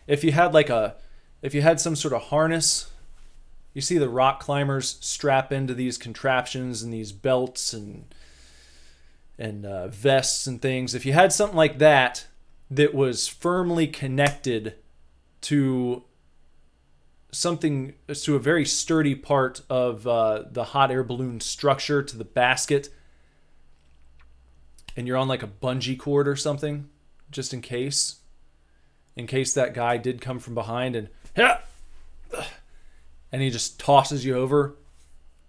If you had some sort of harness, you see the rock climbers strap into these contraptions and these belts and vests and things. If you had something like that was firmly connected to something, to a very sturdy part of the hot air balloon structure, to the basket, and you're on like a bungee cord or something, just in case that guy did come from behind and he just tosses you over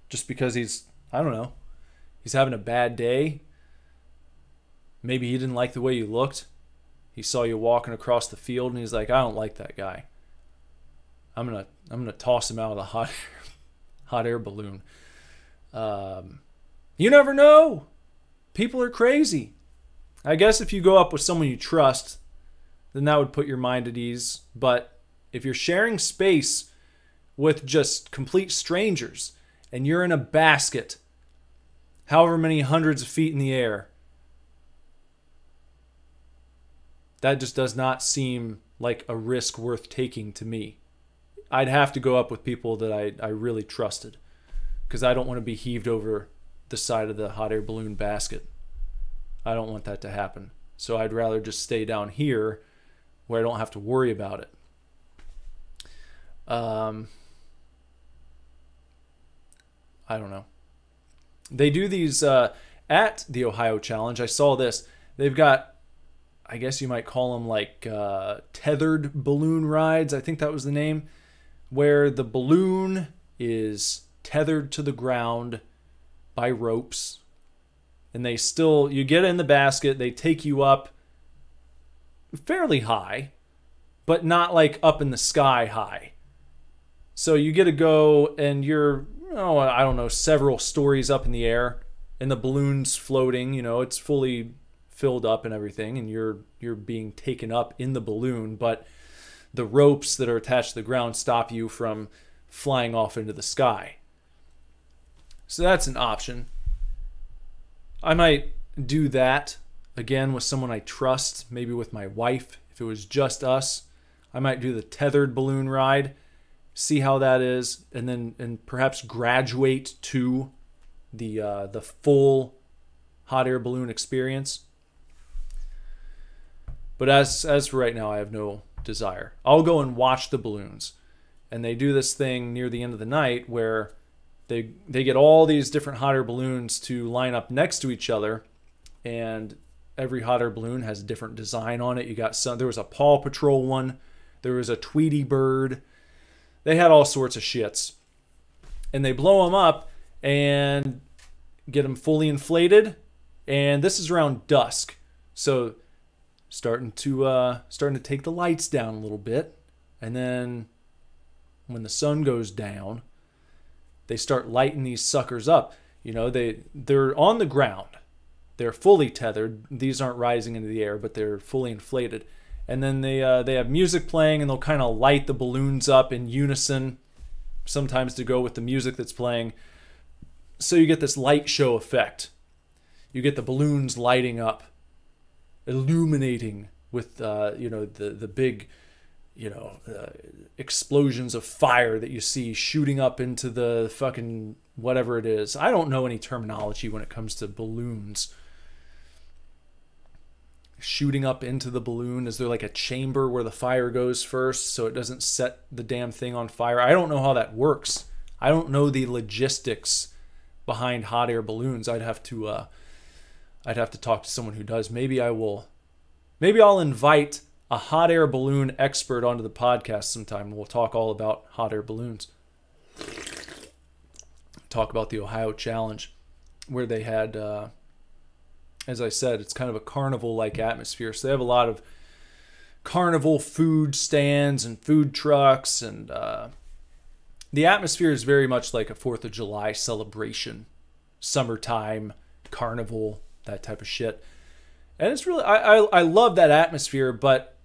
just because he's having a bad day. Maybe he didn't like the way you looked. He saw you walking across the field and he's like, I don't like that guy. I'm gonna toss him out of the hot air balloon. You never know. People are crazy. I guess if you go up with someone you trust, then that would put your mind at ease. But if you're sharing space with just complete strangers and you're in a basket, however many hundreds of feet in the air, that just does not seem like a risk worth taking to me. I'd have to go up with people that I really trusted, because I don't want to be heaved over the side of the hot air balloon basket. I don't want that to happen. So I'd rather just stay down here where I don't have to worry about it. I don't know. They do these at the Ohio Challenge. I saw this. They've got, I guess you might call them like tethered balloon rides. I think that was the name, where the balloon is tethered to the ground by ropes, and they still, you get in the basket, they take you up fairly high, but not like up in the sky high. So you get to go and you're, I don't know, several stories up in the air, and the balloon's floating, it's fully filled up and everything, and you're being taken up in the balloon, but the ropes that are attached to the ground stop you from flying off into the sky. So that's an option. I might do that again with someone I trust, maybe with my wife. If it was just us, I might do the tethered balloon ride, see how that is, and perhaps graduate to the full hot air balloon experience. But as for right now, I have no desire. I'll go and watch the balloons. And they do this thing near the end of the night where they get all these different hot air balloons to line up next to each other, and every hot air balloon has a different design on it. You got there was a Paw Patrol one, there was a Tweety Bird. They had all sorts of shits. And they blow them up and get them fully inflated, and this is around dusk. So starting to take the lights down a little bit, and then when the sun goes down, they start lighting these suckers up. They're on the ground, they're fully tethered. These aren't rising into the air, but they're fully inflated. And then they have music playing, and they'll kind of light the balloons up in unison, sometimes to go with the music that's playing. So you get this light show effect. You get the balloons lighting up, illuminating with the big explosions of fire that you see shooting up into the fucking whatever it is. I don't know any terminology when it comes to balloons. Shooting up into the balloon, is there like a chamber where the fire goes first so it doesn't set the damn thing on fire? I don't know how that works. I don't know the logistics behind hot air balloons. I'd have to talk to someone who does. Maybe I'll invite a hot air balloon expert onto the podcast sometime, and we'll talk all about hot air balloons. Talk about the Ohio Challenge, where they had, as I said, it's kind of a carnival-like atmosphere. So they have a lot of carnival food stands and food trucks, and the atmosphere is very much like a 4th of July celebration, summertime, carnival, that type of shit. And it's really, I love that atmosphere, but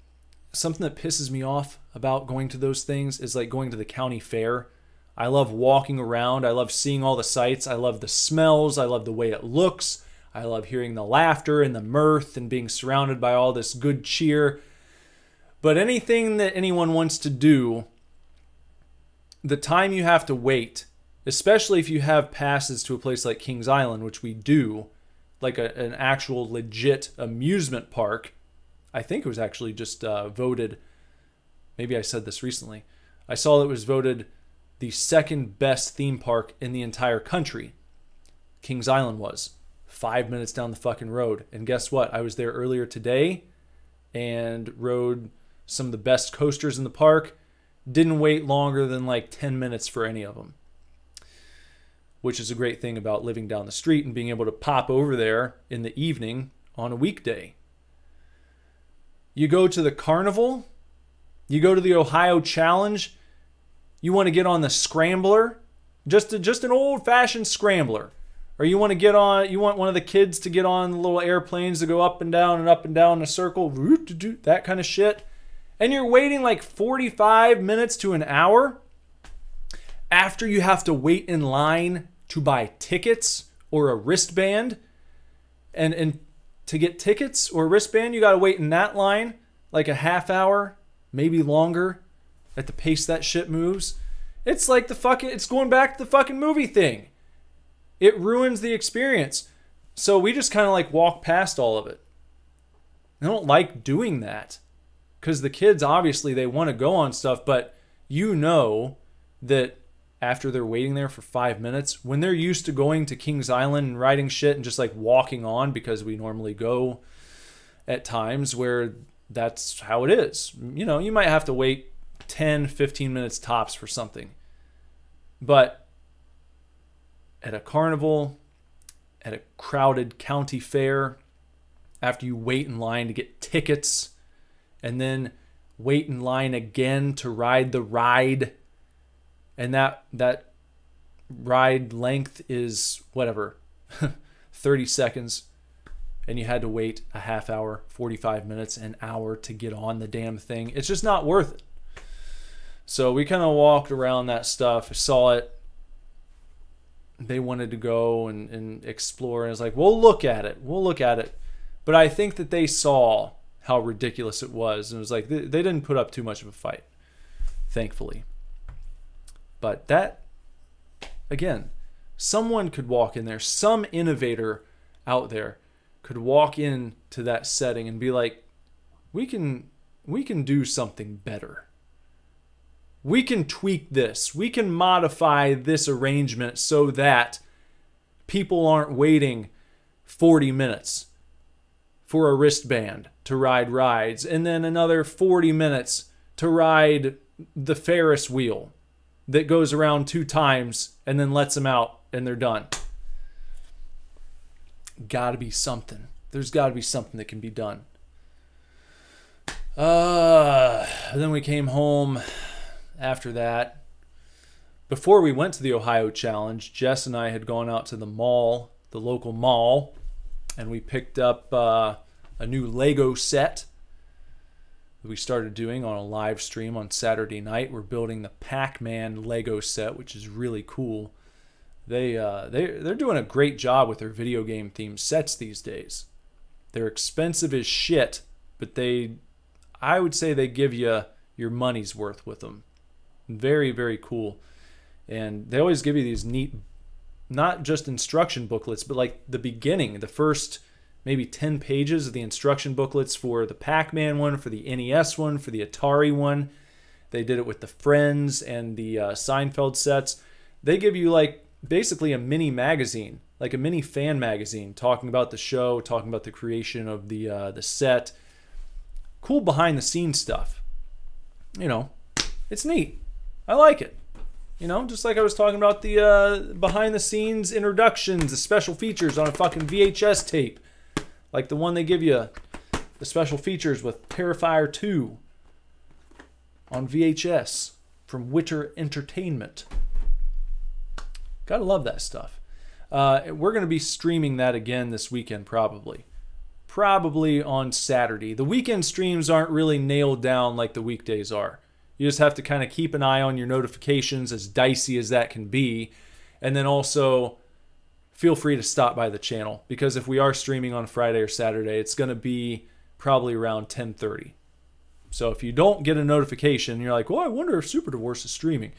something that pisses me off about going to those things is like going to the county fair. I love walking around. I love seeing all the sights. I love the smells. I love the way it looks. I love hearing the laughter and the mirth and being surrounded by all this good cheer. But anything that anyone wants to do, the time you have to wait, especially if you have passes to a place like Kings Island, which we do, like an actual legit amusement park. I think it was actually just voted, maybe I said this recently, I saw it was voted the second best theme park in the entire country. Kings Island was 5 minutes down the fucking road. And guess what? I was there earlier today and rode some of the best coasters in the park. Didn't wait longer than like 10 minutes for any of them, which is a great thing about living down the street and being able to pop over there in the evening on a weekday. You go to the carnival, you go to the Ohio Challenge, you want to get on the scrambler, just an old-fashioned scrambler, Or you want to get on, you want one of the kids to get on the little airplanes to go up and down in a circle, that kind of shit. And you're waiting like 45 minutes to an hour after you have to wait in line to buy tickets or a wristband. And to get tickets or a wristband, you got to wait in that line like a half hour, maybe longer, at the pace that shit moves. It's like it's going back to the fucking movie thing. It ruins the experience. So we just kind of like walk past all of it. I don't like doing that because the kids, obviously, they want to go on stuff, but you know that after they're waiting there for 5 minutes, when they're used to going to Kings Island and riding shit and just like walking on, because we normally go at times where that's how it is. You know, you might have to wait 10, 15 minutes tops for something. But at a carnival, at a crowded county fair, after you wait in line to get tickets and then wait in line again to ride the ride, and that ride length is whatever, 30 seconds, and you had to wait a half hour, 45 minutes, an hour to get on the damn thing. It's just not worth it. So we kind of walked around that stuff, saw it. They wanted to go and explore, and it's like, we'll look at it. We'll look at it. But I think that they saw how ridiculous it was, and it was like they didn't put up too much of a fight, thankfully. But that, again, someone could walk in there, some innovator out there could walk into that setting and be like, we can do something better. We can tweak this. We can modify this arrangement so that people aren't waiting 40 minutes for a wristband to ride rides and then another 40 minutes to ride the Ferris wheel that goes around 2 times and then lets them out and they're done. Gotta be something. There's gotta be something that can be done. Then we came home after that. Before we went to the Ohio Challenge, Jess and I had gone out to the mall, the local mall, and we picked up a new Lego set that we started doing on a live stream on Saturday night. We're building the Pac-Man Lego set, which is really cool. They're doing a great job with their video game themed sets these days. They're expensive as shit, but I would say they give you your money's worth with them. Very, very cool. And they always give you these neat, not just instruction booklets, but like the beginning, the first maybe 10 pages of the instruction booklets for the Pac-Man one, for the NES one, for the Atari one. They did it with the Friends and the Seinfeld sets. They give you like basically a mini magazine, like a mini fan magazine, talking about the show, talking about the creation of the set. Cool behind the scenes stuff. You know, it's neat. I like it. You know, just like I was talking about the behind the scenes introductions, the special features on a fucking VHS tape. Like the one they give you, the special features with Terrifier 2 on VHS from Witter Entertainment. Gotta love that stuff. We're going to be streaming that again this weekend probably. Probably on Saturday. The weekend streams aren't really nailed down like the weekdays are. You just have to kind of keep an eye on your notifications, as dicey as that can be. And then also feel free to stop by the channel, because if we are streaming on Friday or Saturday, it's going to be probably around 10:30. So if you don't get a notification, you're like, well, I wonder if Super Divorce is streaming.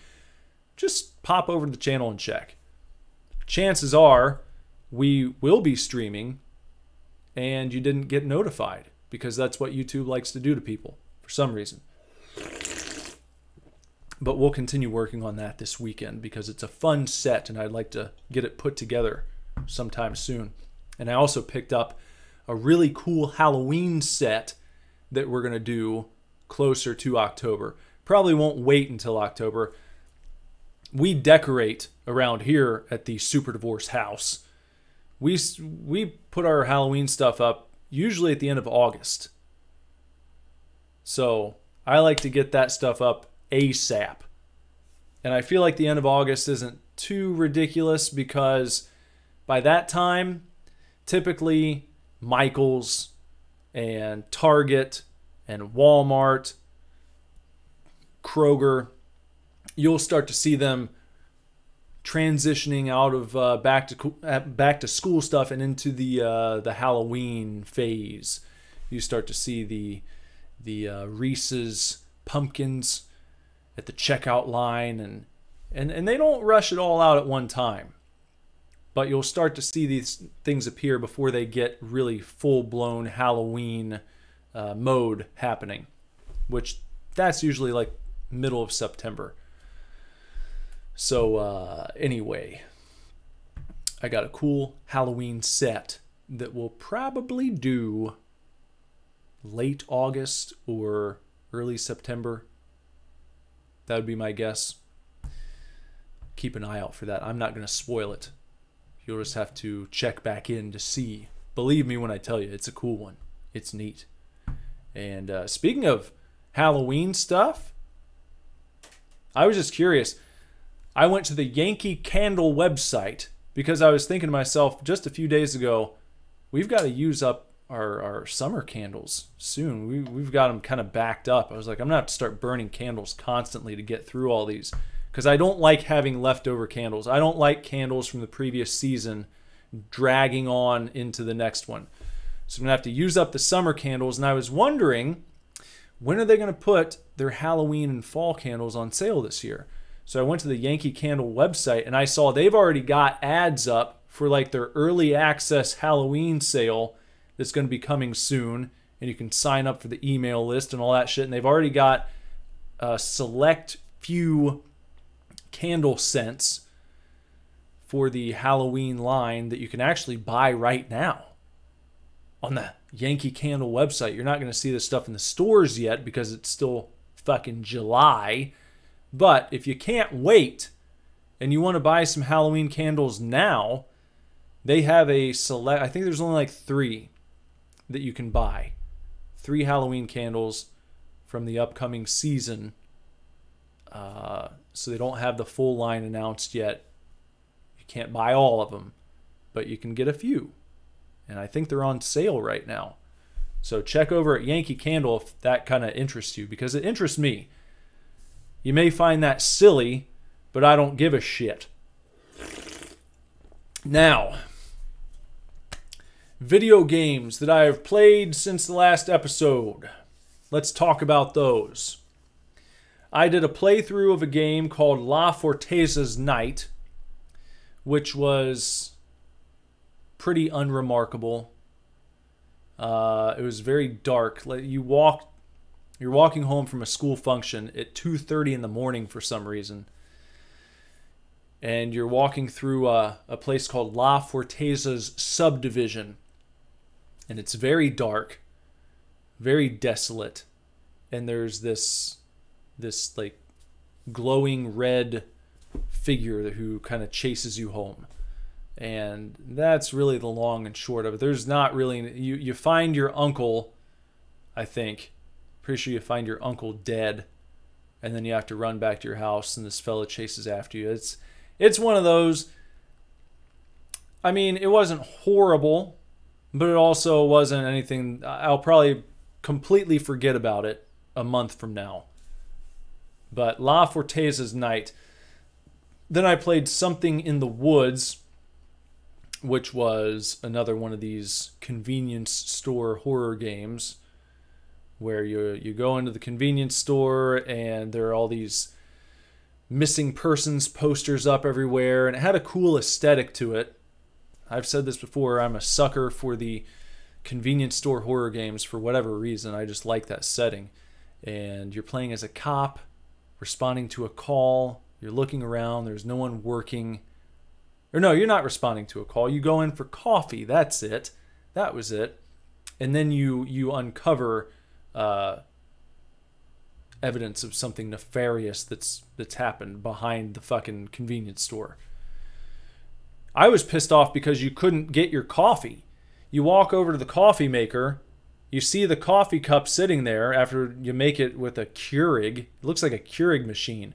Just pop over to the channel and check. Chances are we will be streaming and you didn't get notified, because that's what YouTube likes to do to people for some reason. But we'll continue working on that this weekend because it's a fun set and I'd like to get it put together sometime soon. And I also picked up a really cool Halloween set that we're going to do closer to October. Probably won't wait until October. We decorate around here at the Super Divorce house. We put our Halloween stuff up usually at the end of August. So I like to get that stuff up ASAP. And I feel like the end of August isn't too ridiculous because by that time, typically Michael's and Target and Walmart, Kroger, you'll start to see them transitioning out of back to school stuff and into the Halloween phase. You start to see the Reese's pumpkins at the checkout line, and they don't rush it all out at one time. But you'll start to see these things appear before they get really full-blown Halloween mode happening, which that's usually like middle of September. So anyway, I got a cool Halloween set that will probably do late August or early September. That would be my guess. Keep an eye out for that. I'm not going to spoil it. You'll just have to check back in to see. Believe me when I tell you, it's a cool one. It's neat. And speaking of Halloween stuff, I was just curious. I went to the Yankee Candle website because I was thinking to myself just a few days ago, we've got to use up our summer candles soon. We've got them kind of backed up. I was like, I'm going to have to start burning candles constantly to get through all these, because I don't like having leftover candles. I don't like candles from the previous season dragging on into the next one. So I'm going to have to use up the summer candles. And I was wondering, when are they going to put their Halloween and fall candles on sale this year? So I went to the Yankee Candle website and I saw they've already got ads up for like their early access Halloween sale that's going to be coming soon. And you can sign up for the email list and all that shit. And they've already got a select few candle scents for the Halloween line that you can actually buy right now on the Yankee Candle website. You're not going to see this stuff in the stores yet because it's still fucking July. But if you can't wait and you want to buy some Halloween candles now, they have a select, I think there's only like 3 that you can buy. 3 Halloween candles from the upcoming season. So they don't have the full line announced yet. You can't buy all of them, but you can get a few. And I think they're on sale right now. So check over at Yankee Candle if that kind of interests you, because it interests me. You may find that silly, but I don't give a shit. Now, video games that I have played since the last episode. Let's talk about those. I did a playthrough of a game called La Forteza's Night, which was pretty unremarkable. It was very dark. You're walking home from a school function at 2:30 in the morning for some reason. And you're walking through a place called La Forteza's Subdivision. And it's very dark, very desolate. And there's this like glowing red figure who kind of chases you home. And that's really the long and short of it. There's not really... You find your uncle, I think. Pretty sure you find your uncle dead. And then you have to run back to your house and this fella chases after you. It's one of those... I mean, it wasn't horrible, but it also wasn't anything... I'll probably completely forget about it a month from now. But La Forteza's Night. Then I played Something in the Woods, which was another one of these convenience store horror games where you go into the convenience store and there are all these missing persons posters up everywhere, and it had a cool aesthetic to it. I've said this before, I'm a sucker for the convenience store horror games for whatever reason. I just like that setting. And you're playing as a cop, responding to a call, you're looking around, there's no one working. Or no, you're not responding to a call. You go in for coffee. That's it. That was it. And then you uncover evidence of something nefarious that's happened behind the fucking convenience store. I was pissed off because you couldn't get your coffee. You walk over to the coffee maker. You see the coffee cup sitting there after you make it with a Keurig. It looks like a Keurig machine.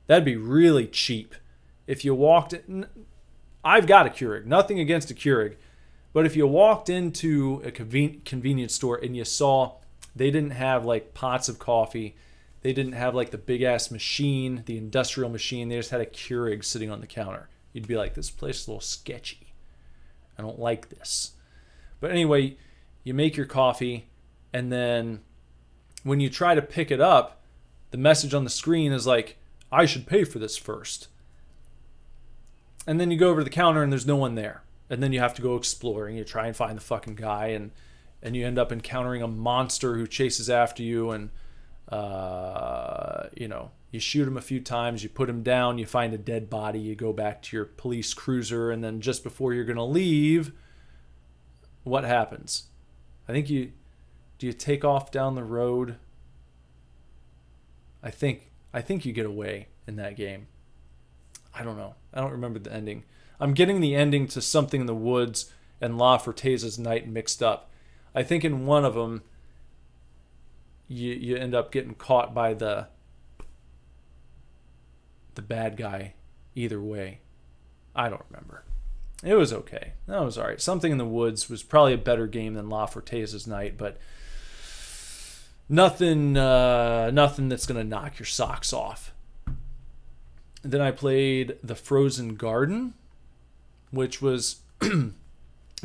That'd be really cheap. If you walked... I've got a Keurig. Nothing against a Keurig. But if you walked into a convenience store and you saw they didn't have like pots of coffee, they didn't have like the big ass machine, the industrial machine, they just had a Keurig sitting on the counter, you'd be like, this place is a little sketchy. I don't like this. But anyway, you make your coffee, and then when you try to pick it up, the message on the screen is like, I should pay for this first. And then you go over to the counter and there's no one there. And then you have to go exploring. You try and find the fucking guy, and you end up encountering a monster who chases after you, and you know, you shoot him a few times, you put him down, you find a dead body, you go back to your police cruiser, and then just before you're gonna leave, what happens? I think do you take off down the road? I think you get away in that game. I don't know. I don't remember the ending. I'm getting the ending to Something in the Woods and La Forteza's Night mixed up. I think in one of them, you end up getting caught by the bad guy either way. I don't remember. It was okay. That was all right. Something in the Woods was probably a better game than La Forteza's Night, but nothing that's going to knock your socks off. And then I played The Frozen Garden, which was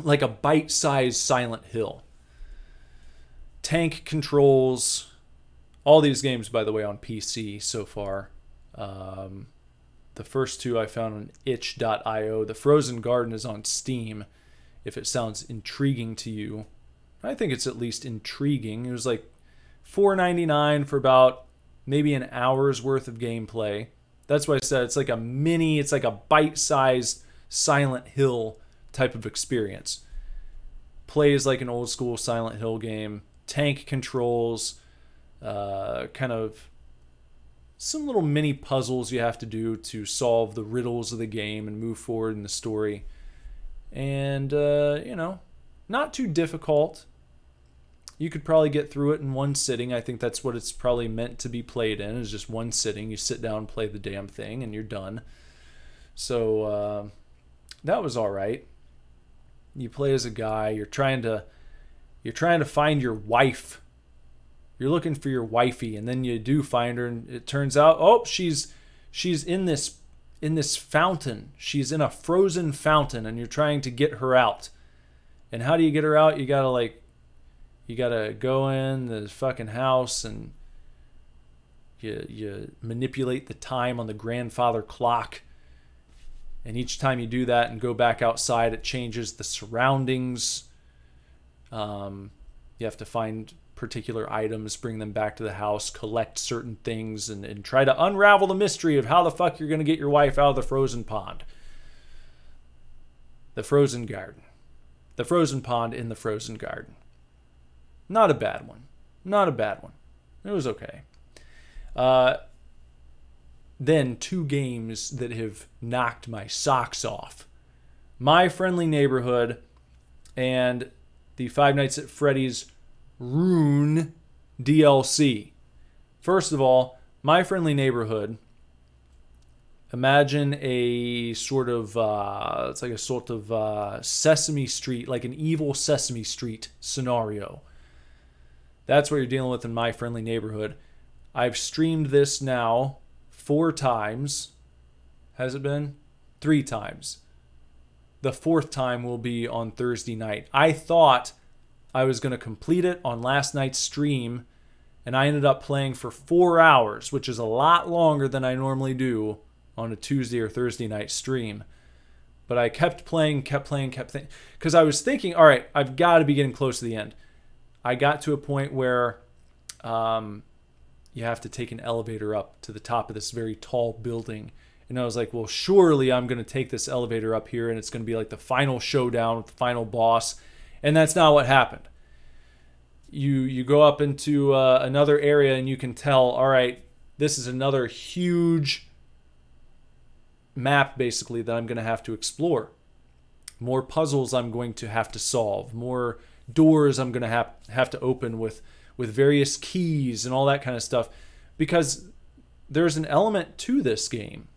like a bite-sized Silent Hill. Tank controls. All these games, by the way, on PC so far. The first two I found on itch.io. The Frozen Garden is on Steam, if it sounds intriguing to you. I think it's at least intriguing. It was like $4.99 for about maybe an hour's worth of gameplay. That's why I said it's like a bite-sized Silent Hill type of experience. Plays like an old school Silent Hill game. Tank controls, kind of some little mini puzzles you have to do to solve the riddles of the game and move forward in the story. And, you know, not too difficult. You could probably get through it in one sitting. I think that's what it's probably meant to be played in, is just one sitting. You sit down and play the damn thing and you're done. So that was all right. You play as a guy. You're trying to find your wife. You're looking for your wifey, and then you do find her, and it turns out, oh, she's in this fountain. She's in a frozen fountain, and you're trying to get her out. And how do you get her out? You gotta go in the fucking house, and you manipulate the time on the grandfather clock. And each time you do that and go back outside, it changes the surroundings. You have to find particular items, bring them back to the house, collect certain things, and try to unravel the mystery of how the fuck you're going to get your wife out of the frozen pond. The frozen garden. The frozen pond in the frozen garden. Not a bad one. Not a bad one. It was okay. Then two games that have knocked my socks off. My Friendly Neighborhood and the Five Nights at Freddy's Rune DLC. First of all, My Friendly Neighborhood. Imagine a sort of, it's like a sort of Sesame Street, like an evil Sesame Street scenario. That's what you're dealing with in My Friendly Neighborhood. I've streamed this now 4 times. Has it been? 3 times. The 4th time will be on Thursday night. I thought I was going to complete it on last night's stream, and I ended up playing for 4 hours, which is a lot longer than I normally do on a Tuesday or Thursday night stream. But I kept playing, because I was thinking, all right, I've got to be getting close to the end. I got to a point where you have to take an elevator up to the top of this very tall building. And I was like, well, surely I'm going to take this elevator up here, and it's going to be like the final showdown with the final boss. And that's not what happened. You go up into another area, and you can tell, all right, this is another huge map, basically, that I'm going to have to explore. More puzzles I'm going to have to solve. More doors I'm going to have to open with various keys and all that kind of stuff. Because there's an element to this game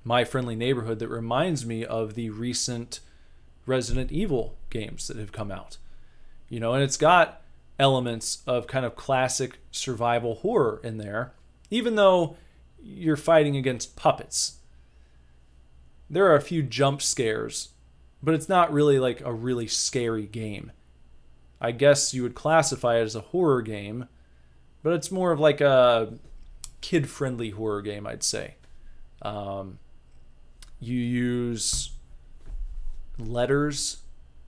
My Friendly Neighborhood that reminds me of the recent Resident Evil games that have come out. You know, and it's got elements of kind of classic survival horror in there, even though you're fighting against puppets. There are a few jump scares, but it's not really like a really scary game. I guess you would classify it as a horror game, but it's more of like a kid-friendly horror game, I'd say. You use letters.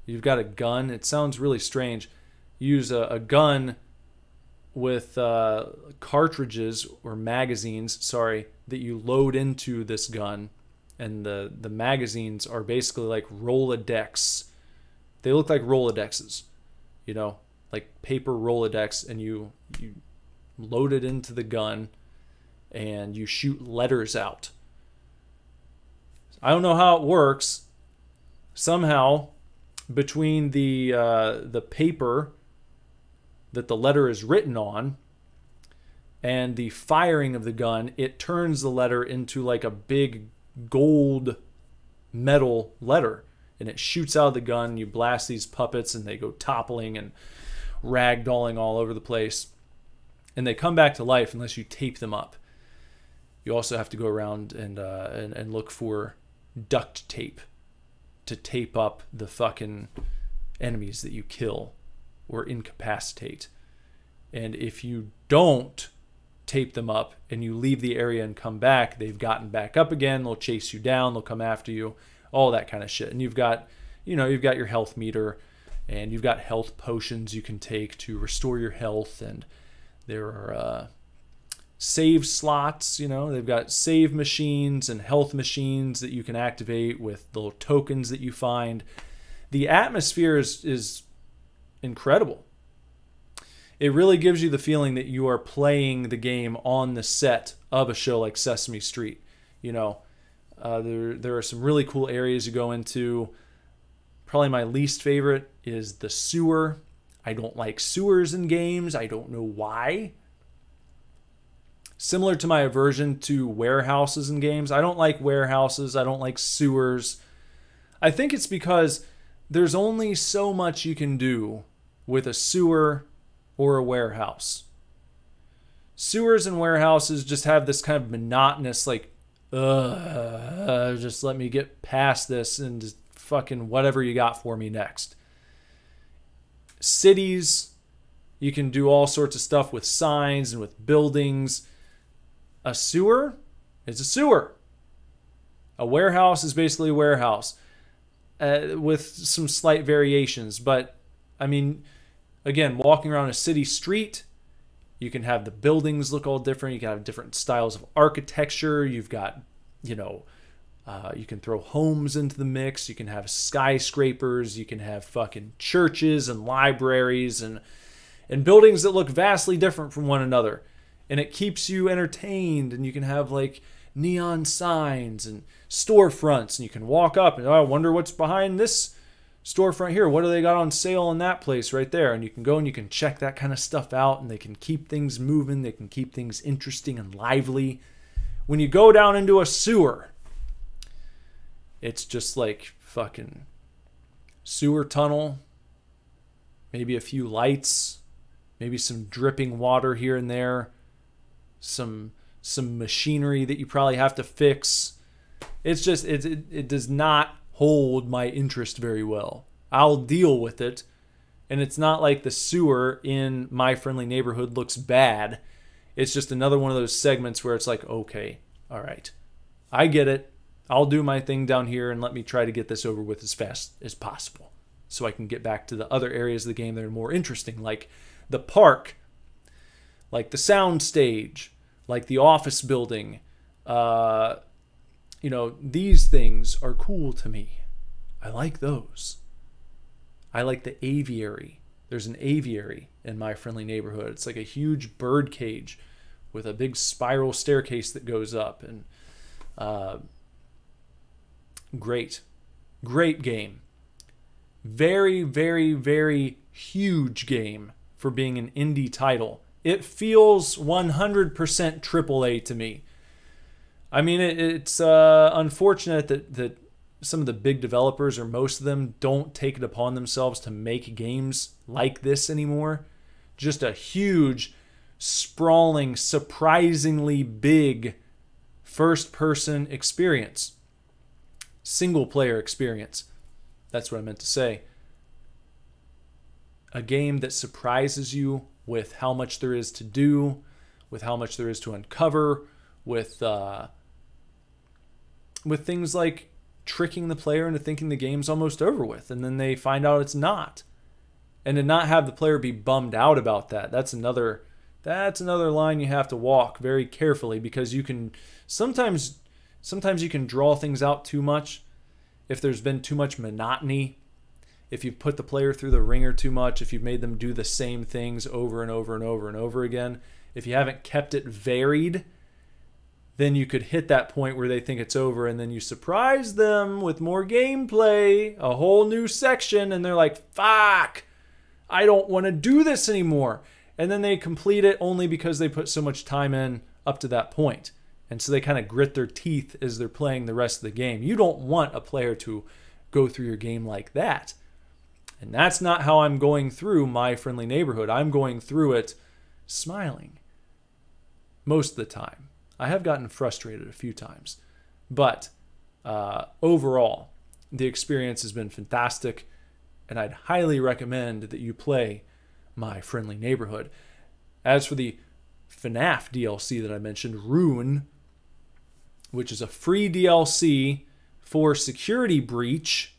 You've got a gun. It sounds really strange. You use a gun with cartridges or magazines, sorry, that you load into this gun. And the magazines are basically like Rolodex. They look like Rolodexes, you know, like paper Rolodex, and you load it into the gun and you shoot letters out. I don't know how it works. Somehow, between the paper that the letter is written on and the firing of the gun, it turns the letter into like a big gold metal letter, and it shoots out of the gun. You blast these puppets and they go toppling and ragdolling all over the place, and they come back to life unless you tape them up. You also have to go around and look for duct tape to tape up the fucking enemies that you kill or incapacitate. And if you don't tape them up and you leave the area and come back, they've gotten back up again. They'll chase you down. They'll come after you. All that kind of shit. And you've got, you know, you've got your health meter, and you've got health potions you can take to restore your health. And there are save slots. You know, they've got save machines and health machines that you can activate with the little tokens that you find. The atmosphere is incredible. It really gives you the feeling that you are playing the game on the set of a show like Sesame Street. You know, there are some really cool areas you go into. Probably my least favorite is the sewer. I don't like sewers in games. I don't know why. Similar to my aversion to warehouses in games. I don't like warehouses. I don't like sewers. I think it's because there's only so much you can do with a sewer or a warehouse. Sewers and warehouses just have this kind of monotonous, like, just let me get past this and just fucking whatever you got for me next. Cities, you can do all sorts of stuff with signs and with buildings. A sewer is a sewer. A warehouse is basically a warehouse with some slight variations. But, I mean, again, walking around a city street, you can have the buildings look all different. You can have different styles of architecture. You've got, you know, you can throw homes into the mix. You can have skyscrapers. You can have fucking churches and libraries and buildings that look vastly different from one another. And it keeps you entertained. And you can have like neon signs and storefronts. And you can walk up and, oh, I wonder what's behind this storefront here. What do they got on sale in that place right there? And you can go and you can check that kind of stuff out, and they can keep things moving. They can keep things interesting and lively. When you go down into a sewer, it's just like fucking sewer tunnel, maybe a few lights, maybe some dripping water here and there, some machinery that you probably have to fix. It's just it does not hold my interest very well. I'll deal with it, and it's not like the sewer in My Friendly Neighborhood looks bad. It's just another one of those segments where it's like, okay, all right, I get it. I'll do my thing down here and let me try to get this over with as fast as possible so I can get back to the other areas of the game that are more interesting, like the park, like the sound stage, like the office building. You know, these things are cool to me. I like those. I like the aviary. There's an aviary in My Friendly Neighborhood. It's like a huge bird cage with a big spiral staircase that goes up. And great game. Very, very, very huge game for being an indie title. It feels 100% AAA to me. I mean, it's unfortunate that some of the big developers, or most of them, don't take it upon themselves to make games like this anymore. Just a huge, sprawling, surprisingly big first-person experience. Single-player experience. That's what I meant to say. A game that surprises you with how much there is to do, with how much there is to uncover, with things like tricking the player into thinking the game's almost over with, and then they find out it's not. And to not have the player be bummed out about that, that's another line you have to walk very carefully, because you can sometimes you can draw things out too much if there's been too much monotony, if you've put the player through the ringer too much, if you've made them do the same things over and over and over and over again, if you haven't kept it varied, then you could hit that point where they think it's over, and then you surprise them with more gameplay, a whole new section, and they're like, fuck, I don't want to do this anymore. And then they complete it only because they put so much time in up to that point. And so they kind of grit their teeth as they're playing the rest of the game. You don't want a player to go through your game like that. And that's not how I'm going through My Friendly Neighborhood. I'm going through it smiling most of the time. I have gotten frustrated a few times, but overall, the experience has been fantastic, and I'd highly recommend that you play My Friendly Neighborhood. As for the FNaF DLC that I mentioned, Ruin, which is a free DLC for Security Breach,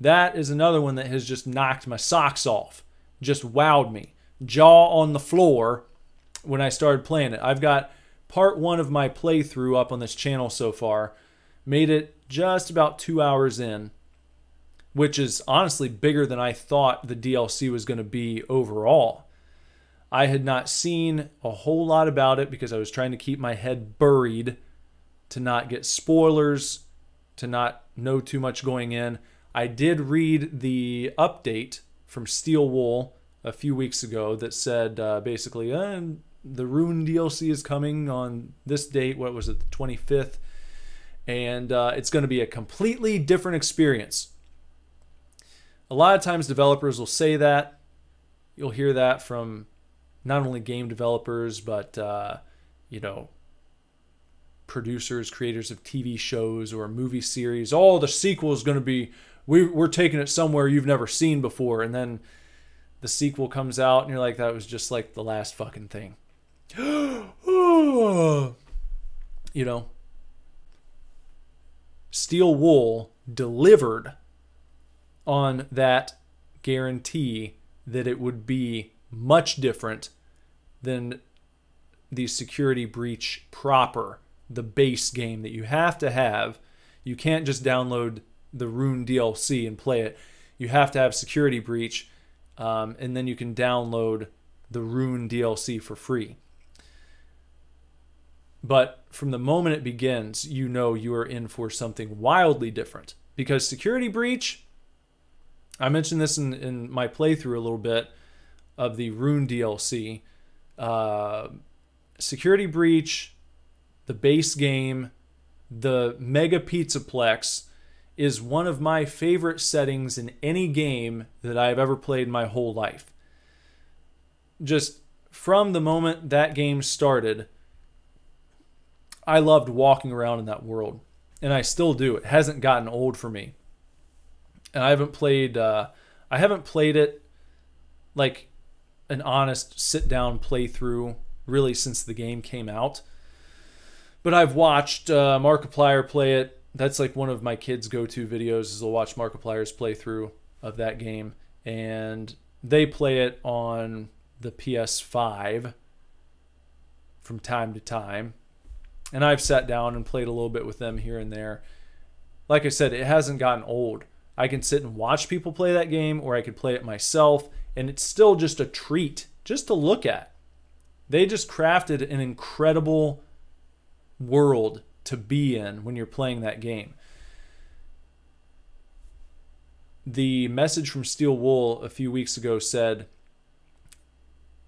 that is another one that has just knocked my socks off, just wowed me, jaw on the floor when I started playing it. I've got part 1 of my playthrough up on this channel so far. Made it just about 2 hours in, which is honestly bigger than I thought the DLC was going to be overall. I had not seen a whole lot about it because I was trying to keep my head buried to not get spoilers, to not know too much going in. I did read the update from Steel Wool a few weeks ago that said basically, the Ruin DLC is coming on this date, what was it, the 25th, and it's going to be a completely different experience. A lot of times developers will say that. You'll hear that from not only game developers, but producers, creators of TV shows or movie series. Oh, the sequel is going to be, we're taking it somewhere you've never seen before, and then the sequel comes out and you're like, that was just like the last fucking thing. Steel Wool delivered on that guarantee that it would be much different than the Security Breach proper, the base game that you have to have. You can't just download the Rune DLC and play it. You have to have Security Breach, and then you can download the Rune DLC for free. But from the moment it begins, you know you are in for something wildly different. Because Security Breach, I mentioned this in my playthrough a little bit of the Rune DLC. Security Breach, the base game, the Mega Pizzaplex is one of my favorite settings in any game that I've ever played in my whole life. Just from the moment that game started, I loved walking around in that world, and I still do. It hasn't gotten old for me. And I haven't played it like an honest sit-down playthrough really since the game came out. But I've watched Markiplier play it. That's like one of my kids' go-to videos is they'll watch Markiplier's playthrough of that game. And they play it on the PS5 from time to time. And I've sat down and played a little bit with them here and there. Like I said, it hasn't gotten old. I can sit and watch people play that game, or I could play it myself, and it's still just a treat just to look at. They just crafted an incredible world to be in when you're playing that game. The message from Steel Wool a few weeks ago said,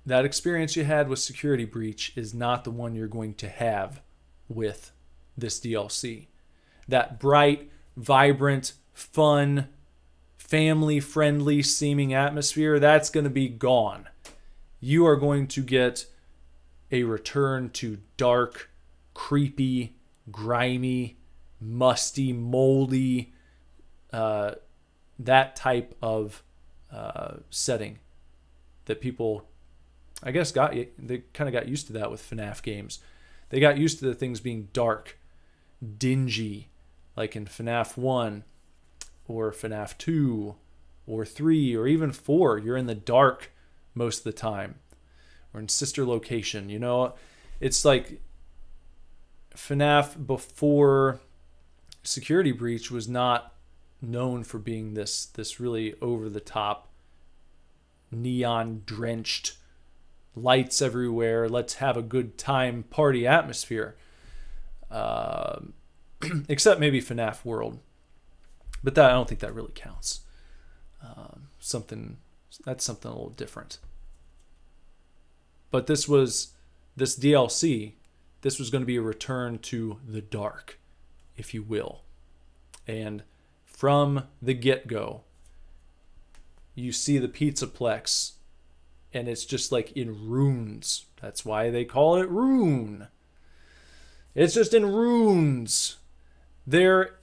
that experience you had with Security Breach is not the one you're going to have with this DLC. That bright, vibrant, fun, family-friendly seeming atmosphere, that's going to be gone. You are going to get a return to dark, creepy, grimy, musty, moldy, that type of setting that people, I guess, they kind of got used to that with FNaF games. They got used to the things being dark, dingy, like in FNaF 1 or FNaF 2 or 3 or even 4. You're in the dark most of the time, or in Sister Location. You know, it's like FNaF before Security Breach was not known for being this really over-the-top, neon-drenched, lights everywhere, let's have a good time party atmosphere. Except maybe FNaF World. But that, I don't think that really counts. That's something a little different. But this DLC, this was going to be a return to the dark, if you will. And from the get-go, you see the Pizzaplex, and it's just like in ruins. That's why they call it Rune. It's just in ruins. There,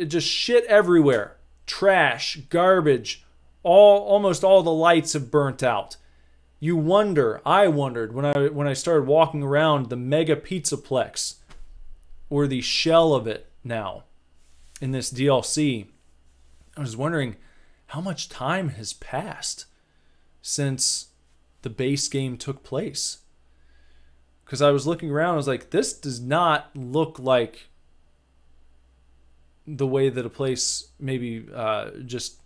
just shit everywhere. Trash, garbage, almost all the lights have burnt out. I wondered when I started walking around the Mega Pizzaplex, or the shell of it now, in this DLC, I was wondering how much time has passed since the base game took place. Because I was looking around, I was like, this does not look like the way that a place maybe just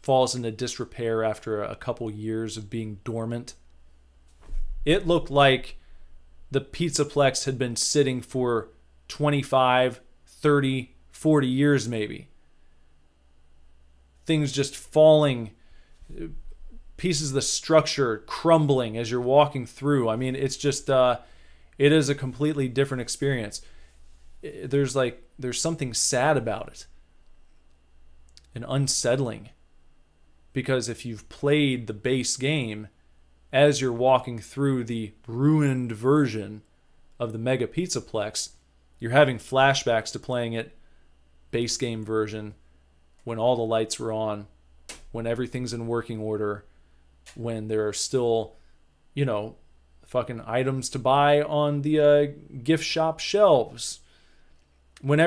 falls into disrepair after a couple years of being dormant. It looked like the Pizzaplex had been sitting for 25, 30, 40 years maybe. Things just falling, pieces of the structure crumbling as you're walking through. I mean, it's just, it is a completely different experience. There's something sad about it and unsettling, because if you've played the base game, as you're walking through the ruined version of the Mega Pizzaplex, you're having flashbacks to playing it base game version, when all the lights were on, when everything's in working order, when there are still, fucking items to buy on the gift shop shelves, when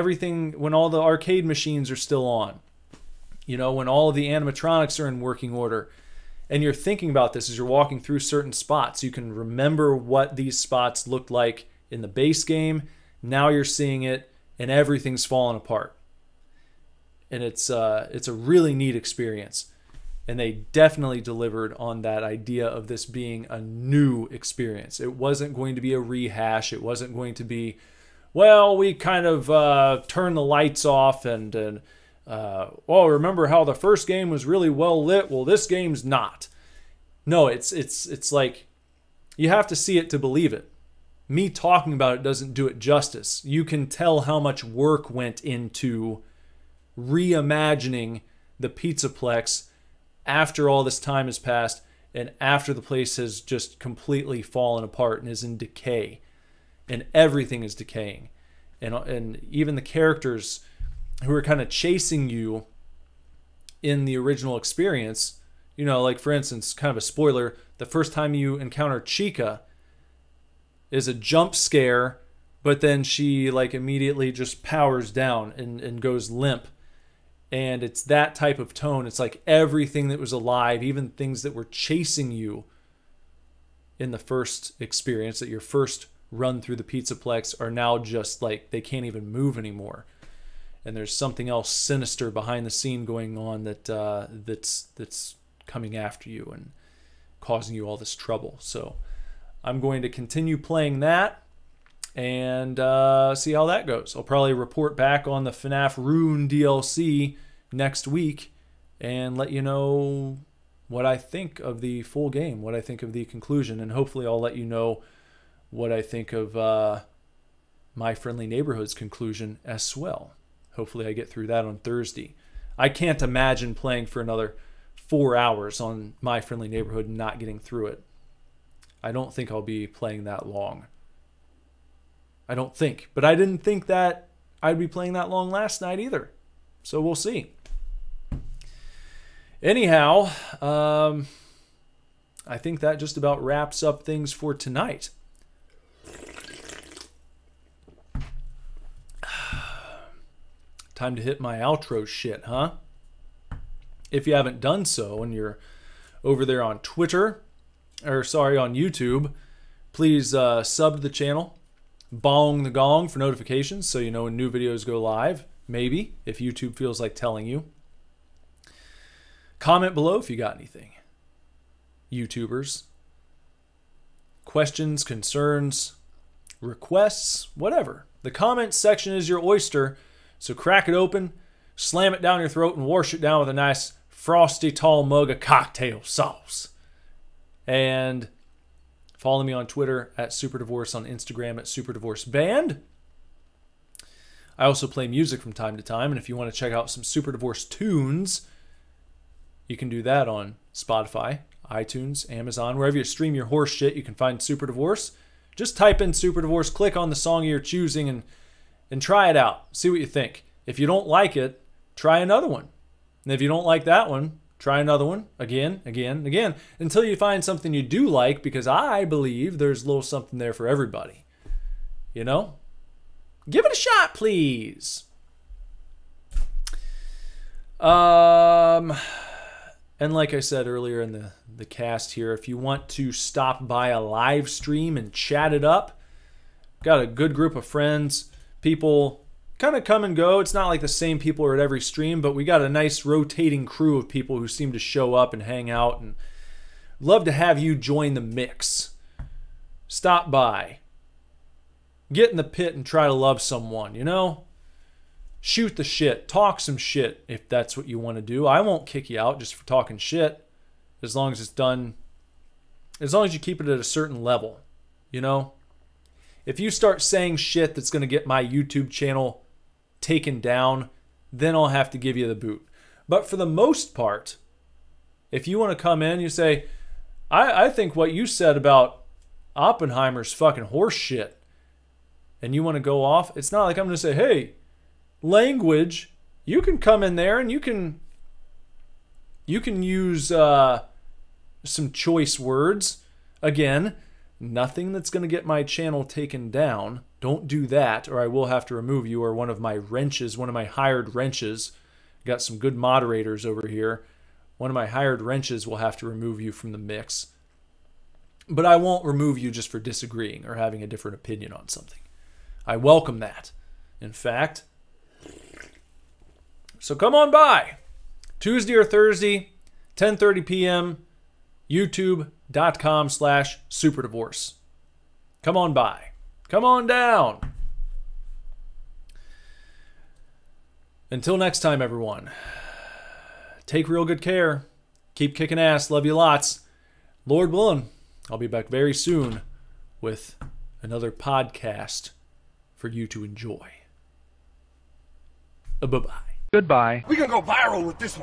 all the arcade machines are still on, when all of the animatronics are in working order. And you're thinking about this as you're walking through certain spots. You can remember what these spots looked like in the base game. Now you're seeing it, and everything's falling apart. And it's a really neat experience. And they definitely delivered on that idea of this being a new experience. It wasn't going to be a rehash. It wasn't going to be, well, we kind of turned the lights off and remember how the first game was really well lit? Well, this game's not. No, it's like, you have to see it to believe it. Me talking about it doesn't do it justice. You can tell how much work went into reimagining the Pizzaplex after all this time has passed and after the place has just completely fallen apart and is in decay. And everything is decaying. And even the characters who are kind of chasing you in the original experience, like for instance, kind of a spoiler, the first time you encounter Chica is a jump scare, but then she like immediately just powers down and goes limp. And it's that type of tone. It's like everything that was alive, even things that were chasing you in the first experience, that your first run through the Pizzaplex, are now just like, they can't even move anymore. And there's something else sinister behind the scene going on that's coming after you and causing you all this trouble. So I'm going to continue playing that and see how that goes. I'll probably report back on the FNaF Rune DLC next week and let you know what I think of the full game, what I think of the conclusion, and hopefully I'll let you know what I think of My Friendly Neighborhood's conclusion as well. Hopefully I get through that on Thursday. I can't imagine playing for another 4 hours on My Friendly Neighborhood and not getting through it. I don't think I'll be playing that long. I don't think. But I didn't think that I'd be playing that long last night either. So we'll see. Anyhow, I think that just about wraps up things for tonight. Time to hit my outro shit, huh? If you haven't done so and you're over there on Twitter, or sorry, on YouTube, please sub to the channel. Bong the gong for notifications so you know when new videos go live. Maybe, if YouTube feels like telling you. Comment below if you got anything. YouTubers. Questions, concerns, requests, whatever. The comments section is your oyster, so crack it open, slam it down your throat, and wash it down with a nice frosty tall mug of cocktail sauce. And follow me on Twitter at SuperDivorce, on Instagram at SuperDivorceBand. I also play music from time to time, and if you want to check out some Super Divorce tunes, you can do that on Spotify, iTunes, Amazon, wherever you stream your horse shit, you can find Super Divorce. Just type in Super Divorce, click on the song you're choosing, and try it out. See what you think. If you don't like it, try another one. And if you don't like that one, try another one again, until you find something you do like, because I believe there's a little something there for everybody. You know? Give it a shot, please. And like I said earlier in the cast here, if you want to stop by a live stream and chat it up, got a good group of friends. People kind of come and go. It's not like the same people are at every stream, but we got a nice rotating crew of people who seem to show up and hang out, and love to have you join the mix. Stop by. Get in the pit and try to love someone, you know? Shoot the shit. Talk some shit if that's what you want to do. I won't kick you out just for talking shit, as long as it's done, as long as you keep it at a certain level, you know? If you start saying shit that's going to get my YouTube channel taken down, then I'll have to give you the boot. But for the most part, if you want to come in, you say, I think what you said about Oppenheimer's fucking horse shit, and you want to go off, it's not like I'm going to say, hey, language, you can come in there and you can use some choice words. Again, nothing that's going to get my channel taken down. Don't do that, or I will have to remove you, or one of my wrenches, one of my hired wrenches. Got some good moderators over here. One of my hired wrenches will have to remove you from the mix. But I won't remove you just for disagreeing or having a different opinion on something. I welcome that. In fact, so come on by. Tuesday or Thursday, 10:30 p.m., youtube.com/superdivorce. Come on by. Come on down. Until next time, everyone, take real good care. Keep kicking ass. Love you lots. Lord willing, I'll be back very soon with another podcast for you to enjoy. Bye-bye. Goodbye. We're gonna go viral with this one.